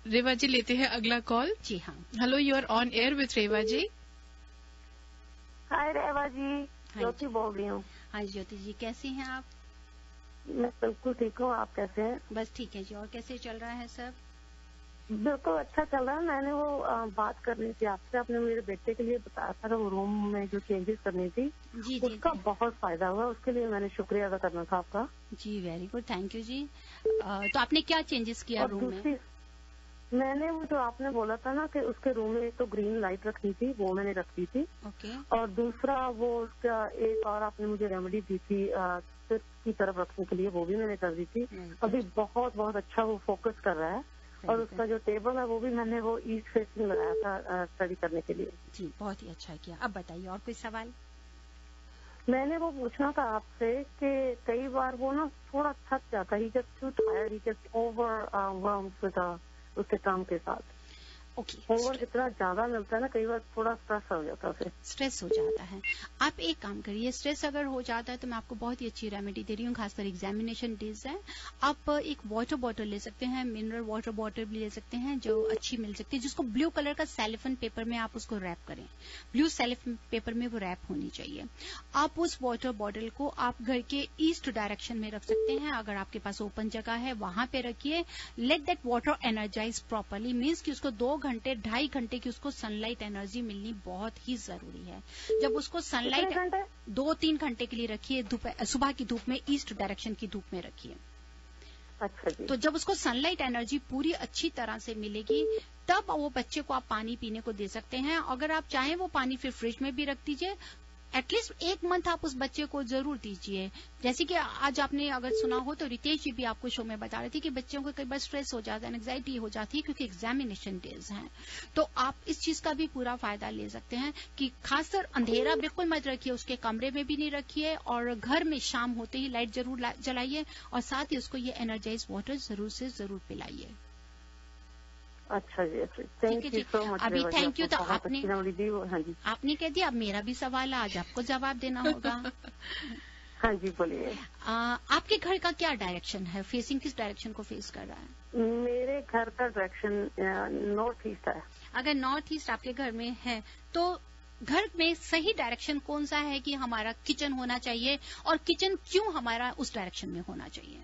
Reva ji लेते हैं अगला कॉल। जी हाँ, hello, you are on air with Reva ji. Hi Reva ji, Jyoti बोल रही हूँ। हाँ ज्योति जी, कैसी हैं आप? मैं बिल्कुल ठीक हूँ, आप कैसे हैं? बस ठीक है जी। और कैसे चल रहा है सब? बिल्कुल अच्छा चल रहा है। मैंने वो बात करनी थी आपसे, आपने मेरे बेटे के लिए बताया था वो रूम में जो चेंजेस करनी थी, जी उसका जी, बहुत फायदा हुआ। उसके लिए मैंने शुक्रिया अदा करना था आपका। जी वेरी गुड, थैंक यू जी। तो आपने क्या चेंजेस किया और रूम में? दूसरी, मैंने वो जो आपने बोला था ना कि उसके रूम में एक तो ग्रीन लाइट रखनी थी, वो मैंने रखी थी। ओके। और दूसरा वो उसका एक और आपने मुझे रेमेडी दी थी सिर की तरफ रखने के लिए, वो भी मैंने कर दी थी। अभी बहुत बहुत अच्छा वो फोकस कर रहा है। और उसका जो टेबल है वो भी मैंने वो ईस्ट फेसिंग लगाया था स्टडी करने के लिए। जी, बहुत ही अच्छा किया। अब बताइए और कोई सवाल? मैंने वो पूछना था आपसे कि कई बार वो ना थोड़ा थक जाता है, he gets too tired, he gets overwhelmed उसके काम के साथ। ओके, होमवर्क इतना ज्यादा मिलता है ना, कई बार थोड़ा स्ट्रेस हो जाता है। स्ट्रेस हो जाता है। आप एक काम करिए, स्ट्रेस अगर हो जाता है तो मैं आपको बहुत ही अच्छी रेमेडी दे रही हूँ, खासकर एग्जामिनेशन डेज है। आप एक वाटर बॉटल ले सकते हैं, मिनरल वाटर बॉटल भी ले सकते हैं जो अच्छी मिल सकती है, जिसको ब्लू कलर का सेलिफन पेपर में आप उसको रैप करें। ब्लू सेलिफन पेपर में वो रैप होनी चाहिए। आप उस वाटर बॉटल को आप घर के ईस्ट डायरेक्शन में रख सकते हैं। अगर आपके पास ओपन जगह है वहां पे रखिए। Let that water energise properly, means कि उसको 2 घंटे 2.5 घंटे की उसको सनलाइट एनर्जी मिलनी बहुत ही जरूरी है। जब उसको सनलाइट 2-3 घंटे के लिए रखिए, सुबह की धूप में, ईस्ट डायरेक्शन की धूप में रखिए। अच्छा जी। तो जब उसको सनलाइट एनर्जी पूरी अच्छी तरह से मिलेगी तब वो बच्चे को आप पानी पीने को दे सकते हैं। अगर आप चाहें वो पानी फिर फ्रिज में भी रख दीजिए। एटलीस्ट 1 मंथ आप उस बच्चे को जरूर दीजिए। जैसे कि आज आपने अगर सुना हो तो रितेश जी भी आपको शो में बता रहे थे कि बच्चों को कई बार स्ट्रेस हो जाता है, एंग्जाइटी हो जाती है क्योंकि एग्जामिनेशन डेज हैं। तो आप इस चीज का भी पूरा फायदा ले सकते हैं कि खासकर अंधेरा बिल्कुल मत रखिए, उसके कमरे में भी नहीं रखिए, और घर में शाम होते ही लाइट जरूर जलाइए, और साथ ही उसको ये एनर्जाइज वाटर जरूर से जरूर पिलाइए। अच्छा जी, अच्छा, थैंक यू सो मच। अभी थैंक यू। तो आपने हाँ जी, आपने कह दिया, अब मेरा भी सवाल है, आज आपको जवाब देना होगा। हाँ जी बोलिए। आपके घर का क्या डायरेक्शन है? फेसिंग किस डायरेक्शन को फेस कर रहा है? मेरे घर का डायरेक्शन नॉर्थ ईस्ट है। अगर नॉर्थ ईस्ट आपके घर में है तो घर में सही डायरेक्शन कौन सा है कि हमारा किचन होना चाहिए, और किचन क्यों हमारा उस डायरेक्शन में होना चाहिए?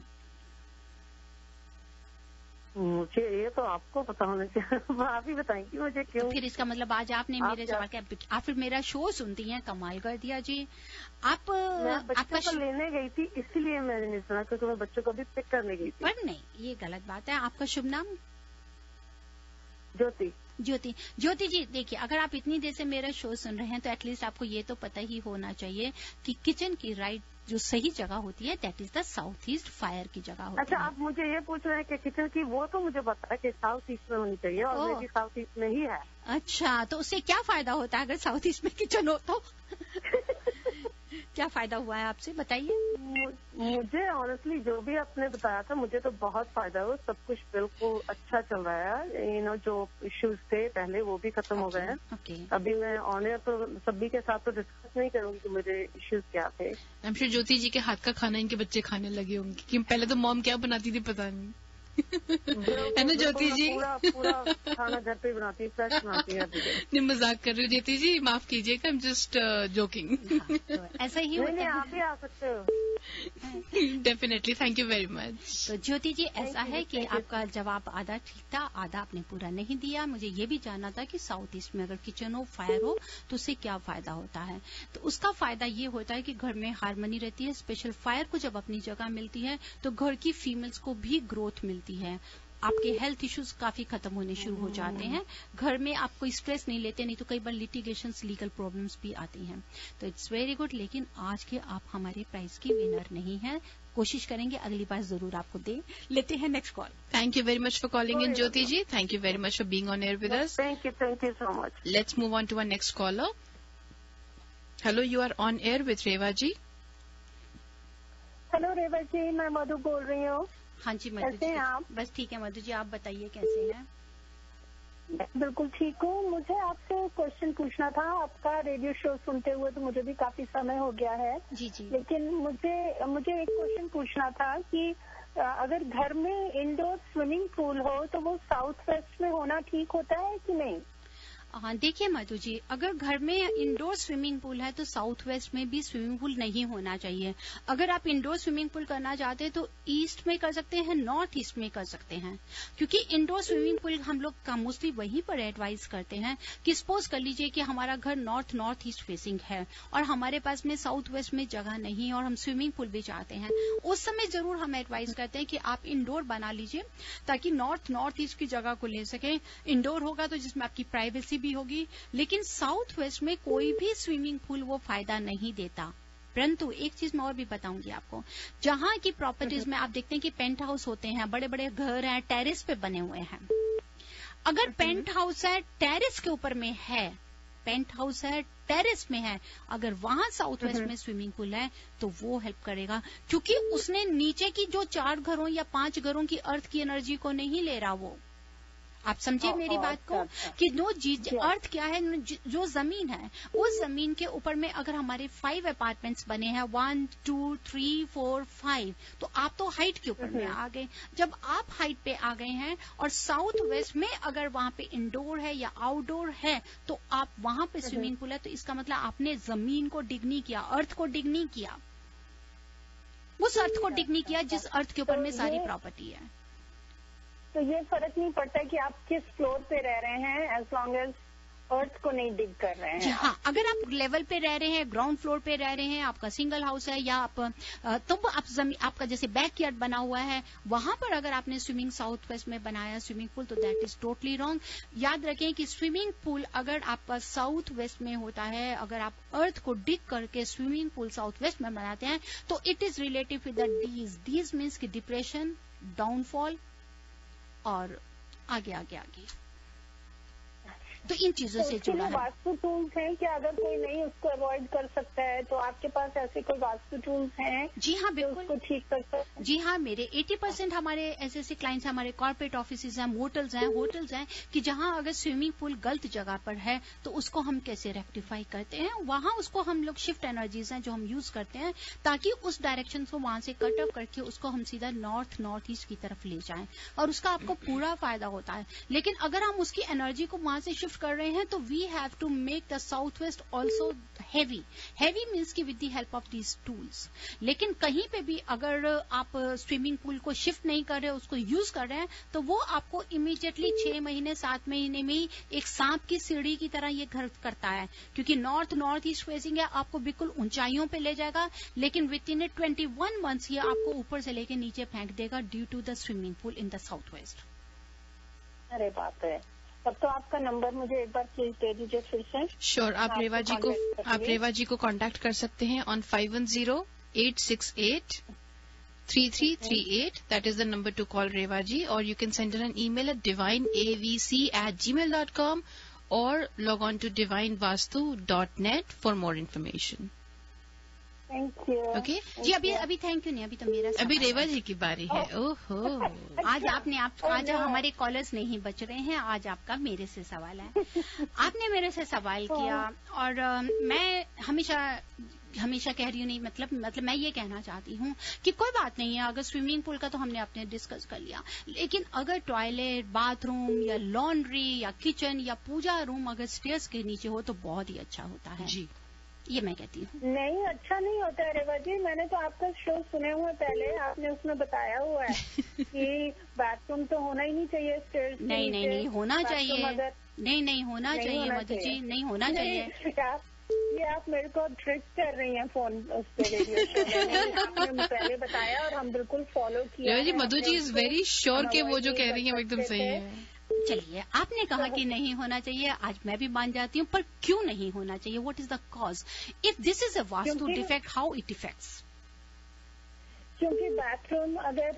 मुझे ये तो आपको पता होना चाहिए, आप ही बताएंगी मुझे क्यों। फिर इसका मतलब आज आपने मेरे सवाल के आप फिर मेरा शो सुनती हैं, कमाल कर दिया जी। मैं बच्चों को लेने गई थी इसलिए मैंने नहीं सुना, क्योंकि मैं बच्चों को भी पिक करने गई थी। पर नहीं, ये गलत बात है। आपका शुभ नाम? ज्योति। ज्योति जी, देखिए, अगर आप इतनी देर से मेरा शो सुन रहे हैं तो एटलीस्ट आपको ये तो पता ही होना चाहिए कि किचन की राइट जो सही जगह होती है that is the south east fire की जगह होती है। अच्छा, आप मुझे ये पूछ रहे हैं कि किचन की, वो तो मुझे पता है कि साउथ ईस्ट में होनी चाहिए और मेरी साउथ ईस्ट में ही है। अच्छा, तो उससे क्या फायदा होता है अगर साउथ ईस्ट में किचन हो तो? क्या फायदा हुआ है आपसे, बताइए। मुझे ऑनेस्टली जो भी आपने बताया था मुझे तो बहुत फायदा हुआ, सब कुछ बिल्कुल अच्छा चल रहा है। जो इश्यूज थे पहले वो भी खत्म हो गए हैं। अभी मैं ऑन एयर तो सभी के साथ तो डिस्कस नहीं करूंगी कि मेरे इश्यूज क्या थे। आई एम श्योर ज्योति जी के हाथ का खाना इनके बच्चे खाने लगे होंगे कि पहले तो मॉम क्या बनाती थी पता नहीं। है ना ज्योति जी? पूरा खाना घर पे बनाती है, फ्रेश बनाती है। नहीं, मजाक कर रही हूँ ज्योति जी, माफ कीजिएगा, आई एम जस्ट जोकिंग। ऐसा ही होता है। आप भी आ सकते हो। Definitely, thank you very much. तो ज्योति जी, ऐसा है कि आपका जवाब आधा ठीक था, आधा आपने पूरा नहीं दिया। मुझे ये भी जानना था कि साउथ ईस्ट में अगर किचन हो, फायर हो, तो उससे क्या फायदा होता है। तो उसका फायदा ये होता है कि घर में हार्मनी रहती है। स्पेशल फायर को जब अपनी जगह मिलती है तो घर की फीमेल्स को भी ग्रोथ मिलती है। आपके हेल्थ इश्यूज काफी खत्म होने शुरू हो जाते हैं। घर में आप कोई स्ट्रेस नहीं लेते, नहीं तो कई बार लिटिगेशंस, लीगल प्रॉब्लम्स भी आती हैं। तो इट्स वेरी गुड। लेकिन आज के आप हमारे प्राइज की विनर नहीं है। कोशिश करेंगे अगली बार जरूर आपको दे। लेते हैं next call. Thank you very much for calling in Jyoti ji. Thank you very much for being on air with us. Thank you so much. Let's move on to our next caller. Hello, you are on air with Reva ji. Hello Reva ji, मैं मधु बोल रही हूँ। हाँ जी मधु जी, आप? बस ठीक है मधु जी, आप बताइए कैसे हैं? बिल्कुल ठीक हूँ। मुझे आपसे क्वेश्चन पूछना था। आपका रेडियो शो सुनते हुए तो मुझे भी काफी समय हो गया है। जी जी। लेकिन मुझे एक क्वेश्चन पूछना था कि अगर घर में इंडोर स्विमिंग पूल हो तो वो साउथ वेस्ट में होना ठीक होता है कि नहीं? हाँ, देखिए मधु जी, अगर घर में इंडोर स्विमिंग पूल है तो साउथ वेस्ट में भी स्विमिंग पूल नहीं होना चाहिए। अगर आप इंडोर स्विमिंग पूल करना चाहते हैं तो ईस्ट में कर सकते हैं, नॉर्थ ईस्ट में कर सकते हैं। क्योंकि इंडोर स्विमिंग पूल हम लोग का मोस्टली वहीं पर एडवाइज करते हैं कि सपोज कर लीजिए कि हमारा घर नॉर्थ ईस्ट फेसिंग है और हमारे पास में साउथ वेस्ट में जगह नहीं और हम स्विमिंग पूल भी चाहते हैं, उस समय जरूर हम एडवाइज करते हैं कि आप इंडोर बना लीजिए ताकि नॉर्थ ईस्ट की जगह को ले सकें। इंडोर होगा तो जिसमें आपकी प्राइवेसी भी होगी। लेकिन साउथ वेस्ट में कोई भी स्विमिंग पूल वो फायदा नहीं देता। परंतु एक चीज मैं और भी बताऊंगी आपको, जहां की प्रॉपर्टीज में आप देखते हैं कि पेंट हाउस होते हैं, बड़े बड़े घर हैं, टेरेस पे बने हुए हैं। अगर पेंट हाउस है, टेरेस के ऊपर में है, पेंट हाउस है, टेरेस में है, अगर वहां साउथ वेस्ट में स्विमिंग पूल है तो वो हेल्प करेगा। क्योंकि उसने नीचे की जो 4 घरों या 5 घरों की अर्थ की एनर्जी को नहीं ले रहा। वो आप समझिए मेरी बात को कि अर्थ क्या है, जो जमीन है उस जमीन के ऊपर में अगर हमारे 5 अपार्टमेंट्स बने हैं, 1 2 3 4 5, तो आप तो हाइट के ऊपर में आ गए। जब आप हाइट पे आ गए हैं और साउथ वेस्ट में अगर वहां पे इंडोर है या आउटडोर है तो आप वहां पे स्विमिंग पूल है, तो इसका मतलब आपने जमीन को डिग नहीं किया, अर्थ को डिग नहीं किया, उस अर्थ को डिग नहीं किया जिस अर्थ के ऊपर में सारी प्रॉपर्टी है। तो ये फर्क नहीं पड़ता कि आप किस फ्लोर पे रह रहे हैं, एज लॉन्ग एज अर्थ को नहीं डिग कर रहे हैं। जी हाँ, अगर आप लेवल पे रह रहे हैं, ग्राउंड फ्लोर पे रह रहे हैं, आपका सिंगल हाउस है या आप तो आप आपका जैसे बैकयार्ड बना हुआ है, वहां पर अगर आपने स्विमिंग साउथ वेस्ट में बनाया स्विमिंग पूल तो दैट इज टोटली रॉन्ग। याद रखें कि स्विमिंग पूल अगर आपका साउथ वेस्ट में होता है, अगर आप अर्थ को डिग करके स्विमिंग पूल साउथ वेस्ट में बनाते हैं तो it is relative with the these means की डिप्रेशन, डाउनफॉल और आगे तो इन चीजों से जुड़ा है। वास्तु टूल्स हैं कि अगर कोई नहीं उसको अवॉइड कर सकता है तो आपके पास ऐसे कोई वास्तु टूल्स हैं? जी हाँ, बिल्कुल, उसको ठीक कर सकते हैं। जी हाँ, मेरे 80% हमारे ऐसे क्लाइंट्स हैं, हमारे कॉर्पोरेट ऑफिस हैं, होटल्स हैं कि जहां अगर स्विमिंग पूल गलत जगह पर है तो उसको हम कैसे रेक्टिफाई करते हैं। वहां उसको हम लोग शिफ्ट एनर्जीज हैं जो हम यूज करते हैं ताकि उस डायरेक्शन को वहां से कट ऑफ करके उसको हम सीधा नॉर्थ ईस्ट की तरफ ले जाएं और उसका आपको पूरा फायदा होता है। लेकिन अगर हम उसकी एनर्जी को वहां से कर रहे हैं तो we have to make the south west also heavy means की with the help of these tools. लेकिन कहीं पे भी अगर आप स्विमिंग पूल को शिफ्ट नहीं कर रहे, उसको यूज कर रहे हैं, तो वो आपको इमीडिएटली 6 महीने 7 महीने में ही एक सांप की सीढ़ी की तरह ये घर करता है। क्योंकि नॉर्थ ईस्ट फेसिंग है, आपको बिल्कुल ऊंचाइयों पे ले जाएगा, लेकिन विद इन 21 मंथ्स ये आपको ऊपर से लेके नीचे फेंक देगा due to the swimming pool in the south west. अरे बात है। तब तो आपका नंबर मुझे एक बार प्लीज दे दीजिए फिर से। श्योर, आप रेवा जी को कांटेक्ट कर सकते हैं on 510-868-3338. That is the number to call Reva ji, or you can send her an email at divineavc@gmail.com or log on to divinevastu.net for more information. Thank you. Okay जी, अभी thank you नहीं, अभी तो मेरा अभी रेवा जी की बारी है। ओहो, आज हमारे कॉलर्स नहीं बच रहे हैं, आज आपका मेरे से सवाल है। आपने मेरे से सवाल किया और मैं हमेशा कह रही हूँ, नहीं मतलब मैं ये कहना चाहती हूँ कि कोई बात नहीं है, अगर स्विमिंग पूल का तो हमने अपने डिस्कस कर लिया, लेकिन अगर टॉयलेट, बाथरूम या लॉन्ड्री या किचन या पूजा रूम अगर स्टेयर्स के नीचे हो तो बहुत ही अच्छा होता है। जी, ये मैं कहती हूँ। नहीं, अच्छा नहीं होता है रेवा जी। मैंने तो आपका शो सुने हुए पहले, आपने उसमें बताया हुआ है कि बाथरूम तो होना ही नहीं चाहिए स्टेयर्स। नहीं होना चाहिए, नहीं होना चाहिए मधु जी, नहीं होना चाहिए। ये आप मेरे को ट्रिक कर रही हैं फोन उस पे रेडियो शो में। आपने पहले बताया और हम बिल्कुल फॉलो किया। जी, Madhu ji is very sure कि वो जो कह रही है वो एकदम सही है। चलिए, आपने कहा कि नहीं होना चाहिए, आज मैं भी मान जाती हूँ, पर क्यों नहीं होना चाहिए? What is the cause? If this is a vastu defect, how it effects? क्योंकि बाथरूम अगर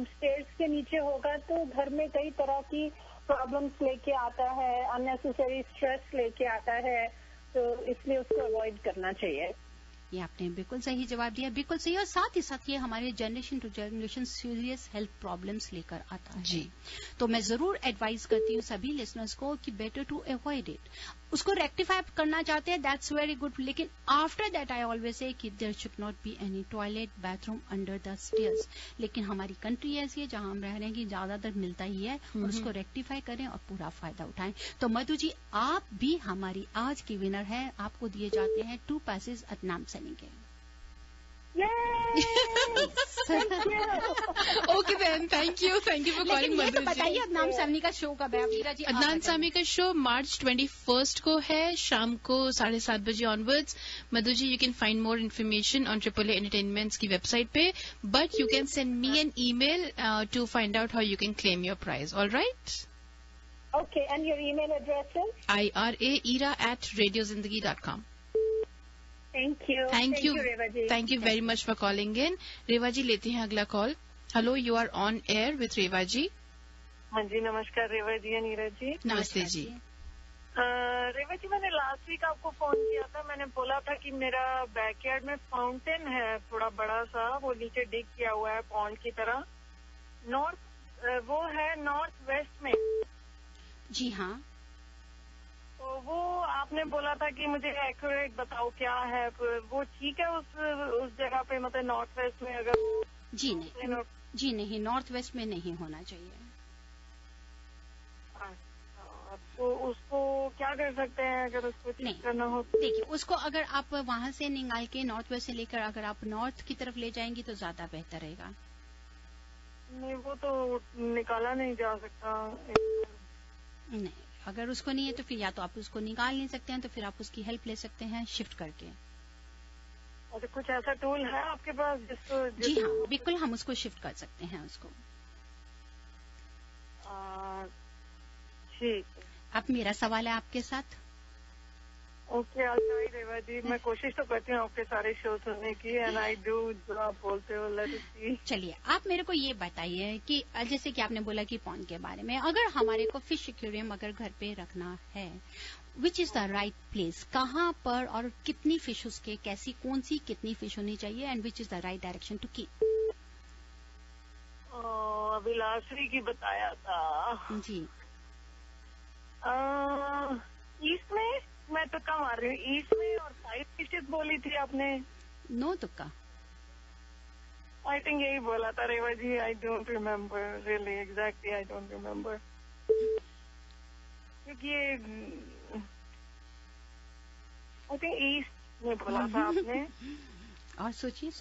स्टेयर्स के नीचे होगा तो घर में कई तरह की प्रॉब्लम्स लेके आता है, अननेसेसरी स्ट्रेस लेके आता है, तो इसलिए उसको अवॉइड करना चाहिए। ये आपने बिल्कुल सही जवाब दिया, बिल्कुल सही। और साथ ही साथ ये हमारे generation to generation serious health problems लेकर आता है जी। तो मैं जरूर एडवाइज करती हूँ सभी लिसनर्स को कि बेटर टू अवॉइड इट। उसको रेक्टिफाई करना चाहते हैं, दैट्स वेरी गुड, लेकिन after that I always say कि there should not be any toilet, bathroom under the stairs. लेकिन हमारी कंट्री ऐसी है जहां हम रह रहे हैं कि ज्यादातर मिलता ही है, और उसको रेक्टिफाई करें और पूरा फायदा उठाएं। तो मधु जी, आप भी हमारी आज की विनर है। आपको दिए जाते हैं 2 पैसेज अदनाम सनी के। ओके बहन, thank you for calling Madhu ji. बताइए अदनान सामी का शो कब है? अदनान सामी का शो मार्च 21 को है, शाम को 7:30 बजे onwards. Madhu ji, you can find more information on AAA entertainments की वेबसाइट पे, but you can send me an email to find out how you can claim your prize. All right? Okay, and your email address is ira@radiozindagi.com. Thank you, Reva ji. Thank you very much for calling in. Reva ji, लेते हैं अगला call. Hello, you are on air with Reva ji. हाँ जी, नमस्कार रेवा जी और नीरज जी। नमस्ते जी। रेवा जी, मैंने last week आपको फोन किया था। मैंने बोला था कि मेरा बैकयार्ड में फाउंटेन है थोड़ा बड़ा सा, वो नीचे डिग किया हुआ है पॉन्ड की तरह, वो है नॉर्थ वेस्ट में। जी हाँ, तो वो आपने बोला था कि मुझे एक्यूरेट बताओ क्या है, वो ठीक है उस जगह पे, मतलब नॉर्थ वेस्ट में? अगर जी नहीं, नॉर्थ वेस्ट में नहीं होना चाहिए। तो उसको क्या कर सकते हैं अगर उसको ठीक करना हो? देखिए, उसको अगर आप वहां से निकाल के नॉर्थ वेस्ट से लेकर अगर आप नॉर्थ की तरफ ले जाएंगी तो ज्यादा बेहतर रहेगा। नहीं, वो तो निकाला नहीं जा सकता। नहीं, अगर उसको नहीं है तो फिर या तो आप उसको निकाल नहीं सकते हैं, तो फिर आप उसकी हेल्प ले सकते हैं शिफ्ट करके। और कुछ ऐसा टूल है आपके पास जिसको? जी हाँ, बिल्कुल, हम उसको शिफ्ट कर सकते हैं उसको। ठीक। अब मेरा सवाल है आपके साथ। ओके, रेवा जी, मैं कोशिश तो करती हूँ आपके सारे शो सुनने की, एंड आई डू जो आप बोलते हो। Let's see. चलिए, आप मेरे को ये बताइए कि जैसे कि आपने बोला कि पॉन्ड के बारे में, अगर हमारे को फिश एक्वेरियम अगर घर पे रखना है, विच इज द राइट प्लेस? कहाँ पर और कितनी फिश, उसके कैसी कौन सी कितनी फिश होनी चाहिए, and which is the right direction to keep? अभी लास्टरी की बताया था जी। ईस्ट में मैं तुक्का मार रही हूँ, ईस्ट में, और 5 फिशेज बोली थी आपने। नो तुक्का, आई थिंक यही बोला था Reva ji. I don't remember really exactly, I don't remember, क्योंकि आई थिंक ईस्ट में बोला था आपने। और सोचिए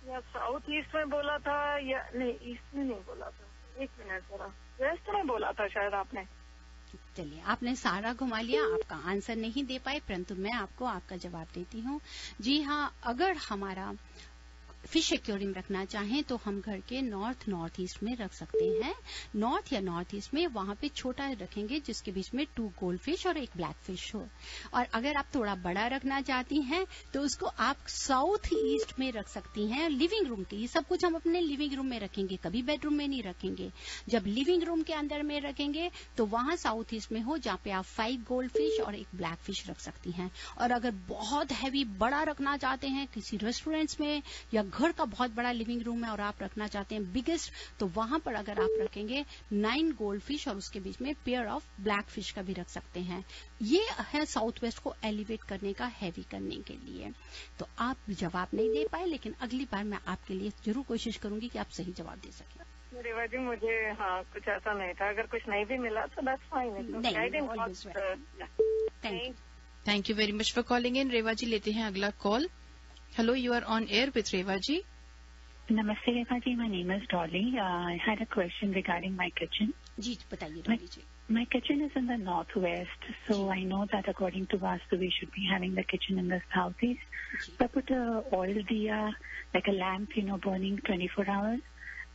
या साउथ ईस्ट में बोला था, या नहीं, ईस्ट में नहीं बोला था। एक मिनट जरा, वेस्ट में बोला था शायद आपने। चलिए, आपने सारा घुमा लिया, आपका आंसर नहीं दे पाए, परंतु मैं आपको आपका जवाब देती हूँ। जी हाँ, अगर हमारा फिश एक्वेरियम रखना चाहें तो हम घर के नॉर्थ ईस्ट में रख सकते हैं। नॉर्थ या नॉर्थ ईस्ट में वहां पे छोटा रखेंगे जिसके बीच में 2 गोल्ड फिश और 1 ब्लैक फिश हो। और अगर आप थोड़ा बड़ा रखना चाहती हैं तो उसको आप साउथ ईस्ट में रख सकती हैं। लिविंग रूम के ये सब कुछ हम अपने लिविंग रूम में रखेंगे, कभी बेडरूम में नहीं रखेंगे। जब लिविंग रूम के अंदर में रखेंगे तो वहां साउथ ईस्ट में हो जहां पे आप 5 गोल्ड फिश और 1 ब्लैक फिश रख सकती हैं। और अगर बहुत हैवी बड़ा रखना चाहते हैं किसी रेस्टोरेंट्स में या घर का बहुत बड़ा लिविंग रूम है और आप रखना चाहते हैं बिगेस्ट, तो वहां पर अगर आप रखेंगे 9 गोल्ड फिश और उसके बीच में पेयर ऑफ ब्लैक फिश का भी रख सकते हैं। ये है साउथ वेस्ट को एलिवेट करने का, हैवी करने के लिए। तो आप जवाब नहीं दे पाए, लेकिन अगली बार मैं आपके लिए जरूर कोशिश करूंगी कि आप सही जवाब दे सकें। रेवा जी मुझे कुछ ऐसा नहीं था, अगर कुछ नहीं भी मिला तो that's fine. Thank you very much for calling in. Reva ji लेते हैं अगला call. Hello, you are on air with Reva ji. नमस्ते रेवा जी, my name is Dolly. I had a question regarding my kitchen. जी बताइए डॉली जी। My kitchen is in the northwest, so I know that according to Vastu we should be having the kitchen in the southeast. So I put a oil diya, like a lamp, burning 24 hours.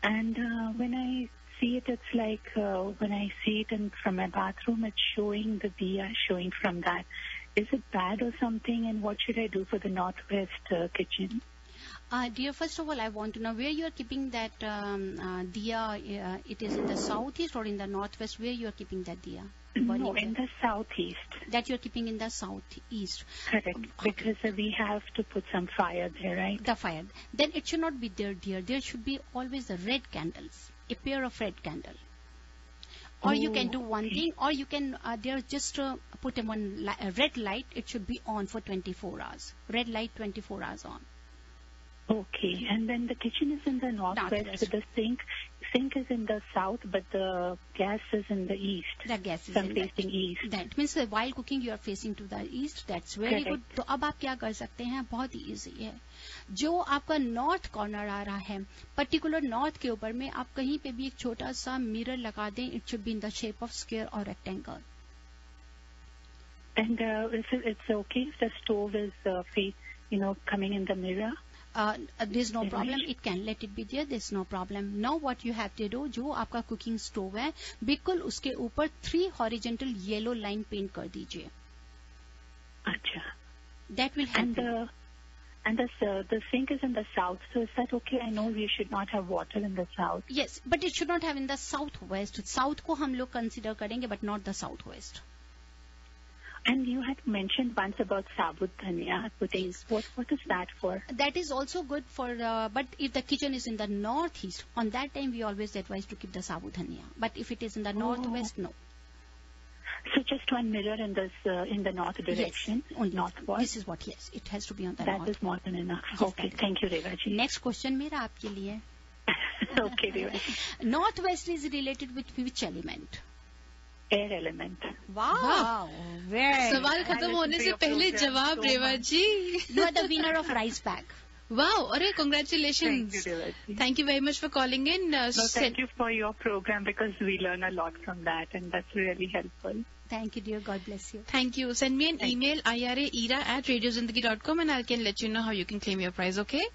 And when I see it, it's like when I see it from my bathroom, it's showing the diya showing from that. Is it bad or something? And what should I do for the northwest kitchen? Dear, first of all, I want to know where you are keeping that diya. It is in the southeast or in the northwest? Where you are keeping that diya? No, in the southeast. That you are keeping in the southeast. Correct. Because we have to put some fire there, right? The fire. Then it should not be there, dear. There should be always the red candles, a pair of red candle. Or you can do one thing, or you can there just put a red light. It should be on for 24 hours. Red light 24 hours on. Okay, and then the kitchen is in the northwest, so the sink is in the south, but the gas is in the east. The gas is facing east. That means that while cooking you are facing to the east. That's very good. तो अब आप क्या कर सकते हैं, बहुत ही easy है। जो आपका नॉर्थ कॉर्नर आ रहा है, पर्टिकुलर नॉर्थ के ऊपर में आप कहीं पे भी एक छोटा सा मिरर लगा दें। It should be in the shape of square और rectangle. And it's okay if the stove is coming in the mirror. There's no problem. It can let it be there. There's no problem. Now what you have to do, जो आपका cooking stove है बिल्कुल उसके ऊपर 3 horizontal yellow line paint कर दीजिए। अच्छा। That will help. And the sink is in the south, so is that okay? I know we should not have water in the south. Yes, but it should not have in the southwest. South को हम लोग consider करेंगे, but not the southwest. And you had mentioned once about sabut dhania putting. What is that for? That is also good for, but if the kitchen is in the northeast, on that time we always advise to keep the sabut dhania. But if it is in the northwest, no. So just one mirror in the north direction. Yes, only northwest. This is what. Yes, it has to be on the north. That is more than enough. Yes, okay, thank you, Reva ji. Next question मेरा आपके लिए. Okay, Reva ji. Northwest is related with which element? Air element. Wow, very. सवाल खत्म होने से पहले जवाब रेवा ji. You are the winner of rice bag. Wow, अरे congratulations. Thank you, Reva ji. Thank you very much for calling in. Thank you for your program because we learn a lot from that and that's really helpful. Thank you, dear. God bless you. Thank you. Send me an email, ira@radiozindagi.com, and I can let you know how you can claim your prize, okay?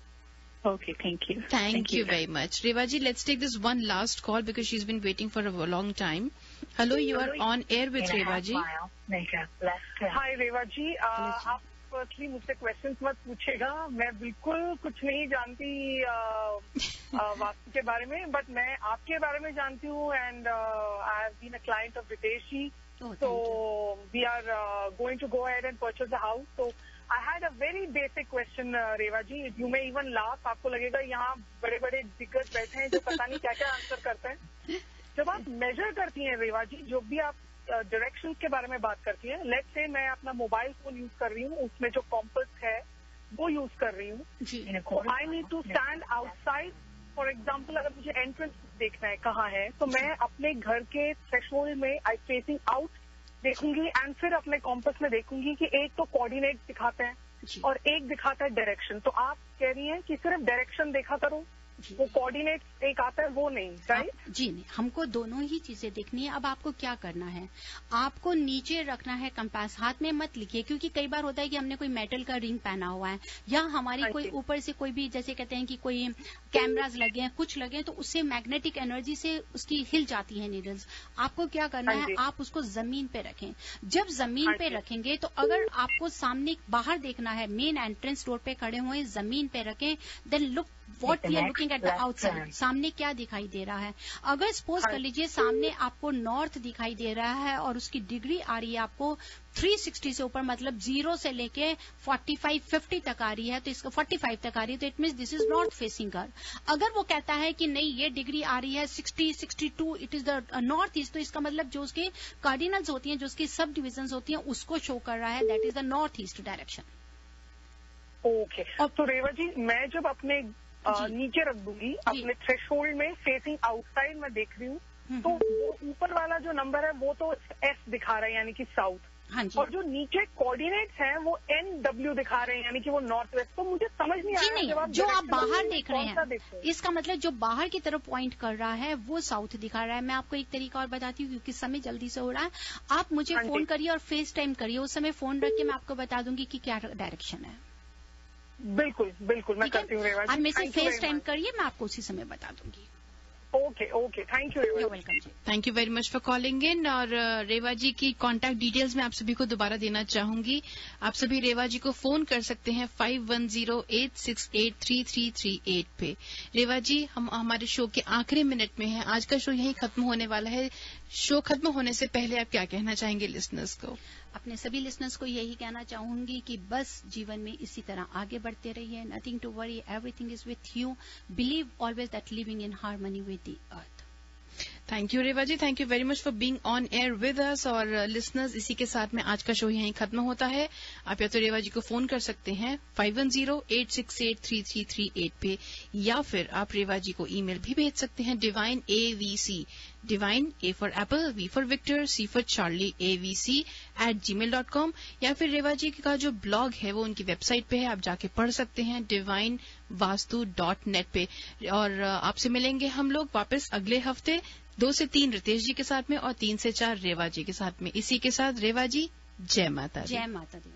Okay, thank you. Thank you very much. Reva ji, let's take this one last call because she's been waiting for a long time. Hello, you are on air with Reva ji. Hi, Reva ji. आप firstly मुझसे questions मत पूछेगा, मैं बिल्कुल कुछ नहीं जानती वास्तु के बारे में, बट मैं आपके बारे में जानती हूँ and I have been a client of Ritesh ji, so we are going to go ahead and purchase the house. So I had a very basic question, Reva ji. You may even laugh. आपको लगेगा यहाँ बड़े बड़े दिग्गज बैठे हैं जो पता नहीं क्या क्या आंसर करते हैं. जब आप मेजर करती हैं रेवा जी, जो भी आप डायरेक्शंस के बारे में बात करती हैं, लेट्स से मैं अपना मोबाइल फोन यूज कर रही हूँ, उसमें जो कॉम्पस है वो यूज कर रही हूँ. I need to stand outside. For example, अगर मुझे एंट्रेंस देखना है कहाँ है, तो मैं अपने घर के थ्रेशोल्ड में आई फेसिंग आउट देखूंगी एंड फिर अपने कॉम्पस में देखूंगी कि एक तो कोऑर्डिनेट दिखाते हैं और एक दिखाता है डायरेक्शन. तो आप कह रही हैं कि सिर्फ डायरेक्शन देखा करो वो कोऑर्डिनेट एक आता है वो नहीं, राइट? जी नहीं, हमको दोनों ही चीजें देखनी है। अब आपको क्या करना है, आपको नीचे रखना है कंपास, हाथ में मत लिखिए, क्योंकि कई बार होता है कि हमने कोई मेटल का रिंग पहना हुआ है या हमारी कोई ऊपर से कोई भी, जैसे कहते हैं कि कोई कैमराज लगे हैं, कुछ लगे हैं, तो उससे मैग्नेटिक एनर्जी से उसकी हिल जाती है नीडल्स। आपको क्या करना है, आप उसको जमीन पे रखें। जब जमीन पे रखेंगे तो अगर आपको सामने बाहर देखना है, मेन एंट्रेंस डोर पे खड़े हुए जमीन पे रखें, then look what we are looking at the outside, सामने क्या दिखाई दे रहा है। अगर सपोज कर लीजिए सामने आपको नॉर्थ दिखाई दे रहा है और उसकी डिग्री आ रही है आपको 360 से ऊपर, मतलब 0 से लेके 45-50 तक आ रही है, तो इसका 45 तक आ रही है, तो it means this is north facing घर। अगर वो कहता है कि नहीं ये डिग्री आ रही है 60-62, it is the north east, तो इसका मतलब जो उसके कार्डिनल्स होती हैं, जो उसकी सब डिविजन होती हैं, उसको शो कर रहा है, that is the north east direction. Okay, तो रेवा जी मैं जब अपने नीचे रख दूंगी अपने थ्रेशोल्ड में फेसिंग आउटसाइड में देख रही हूँ, तो वो ऊपर वाला जो नंबर है वो तो एस दिखा रहा है, यानी कि साउथ। हाँ जी। और जो नीचे कोऑर्डिनेट्स हैं वो NW दिखा रहे हैं, यानी कि वो नॉर्थ वेस्ट। तो मुझे समझ नहीं आ रहा है जो आप बाहर देख रहे हैं, इसका मतलब जो बाहर की तरफ पॉइंट कर रहा है वो साउथ दिखा रहा है। मैं आपको एक तरीका और बताती हूँ, क्योंकि समय जल्दी से हो रहा है। आप मुझे फोन करिए और फेस टाइम करिए, उस समय फोन रख के मैं आपको बता दूंगी कि क्या डायरेक्शन है। बिल्कुल बिल्कुल, मैं करती हूँ रेवा जी। आप मेरे से फेस टाइम करिए, मैं आपको उसी समय बता दूंगी। Okay, thank you Reva. Welcome ji, thank you very much for calling in. और रेवा जी की कॉन्टैक्ट डिटेल्स मैं आप सभी को दोबारा देना चाहूंगी। आप सभी रेवा जी को फोन कर सकते हैं 5108683338 पे। रेवा जी, हम हमारे शो के आखिरी मिनट में हैं, आज का शो यहीं खत्म होने वाला है। शो खत्म होने से पहले आप क्या कहना चाहेंगे लिसनर्स को? अपने सभी लिसनर्स को यही कहना चाहूंगी कि बस जीवन में इसी तरह आगे बढ़ते रहिए। Nothing to worry, everything is with you. Believe always that living in harmony with the earth. Thank you Reva ji, thank you very much for being on air with us. और लिसनर्स, इसी के साथ में आज का शो यहीं खत्म होता है। आप या तो रेवा जी को फोन कर सकते हैं 5108683338 पे, या फिर आप रेवा जी को ईमेल भी भेज सकते हैं divine AVC, divine A for apple, V for Victor, C for Charlie, AVC@gmail.com, या फिर रेवा जी का जो ब्लॉग है वो उनकी वेबसाइट पे है, आप जाके पढ़ सकते हैं divinevastu.net पे। और आपसे मिलेंगे हम लोग वापस अगले हफ्ते 2 से 3 रितेश जी के साथ में और 3 से 4 रेवा जी के साथ में। इसी के साथ रेवा जी, जय माता दी। जय माता दी।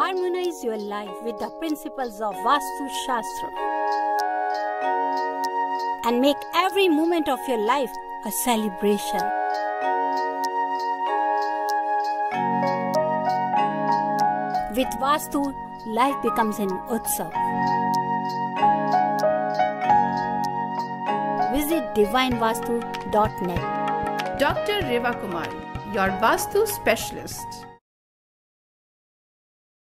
Harmonize your life with the principles of Vastu Shastra and make every moment of your life a celebration. With Vastu, life becomes an Utsav. Visit divinevastu.net. Dr. Reva Kumar, your Vastu specialist.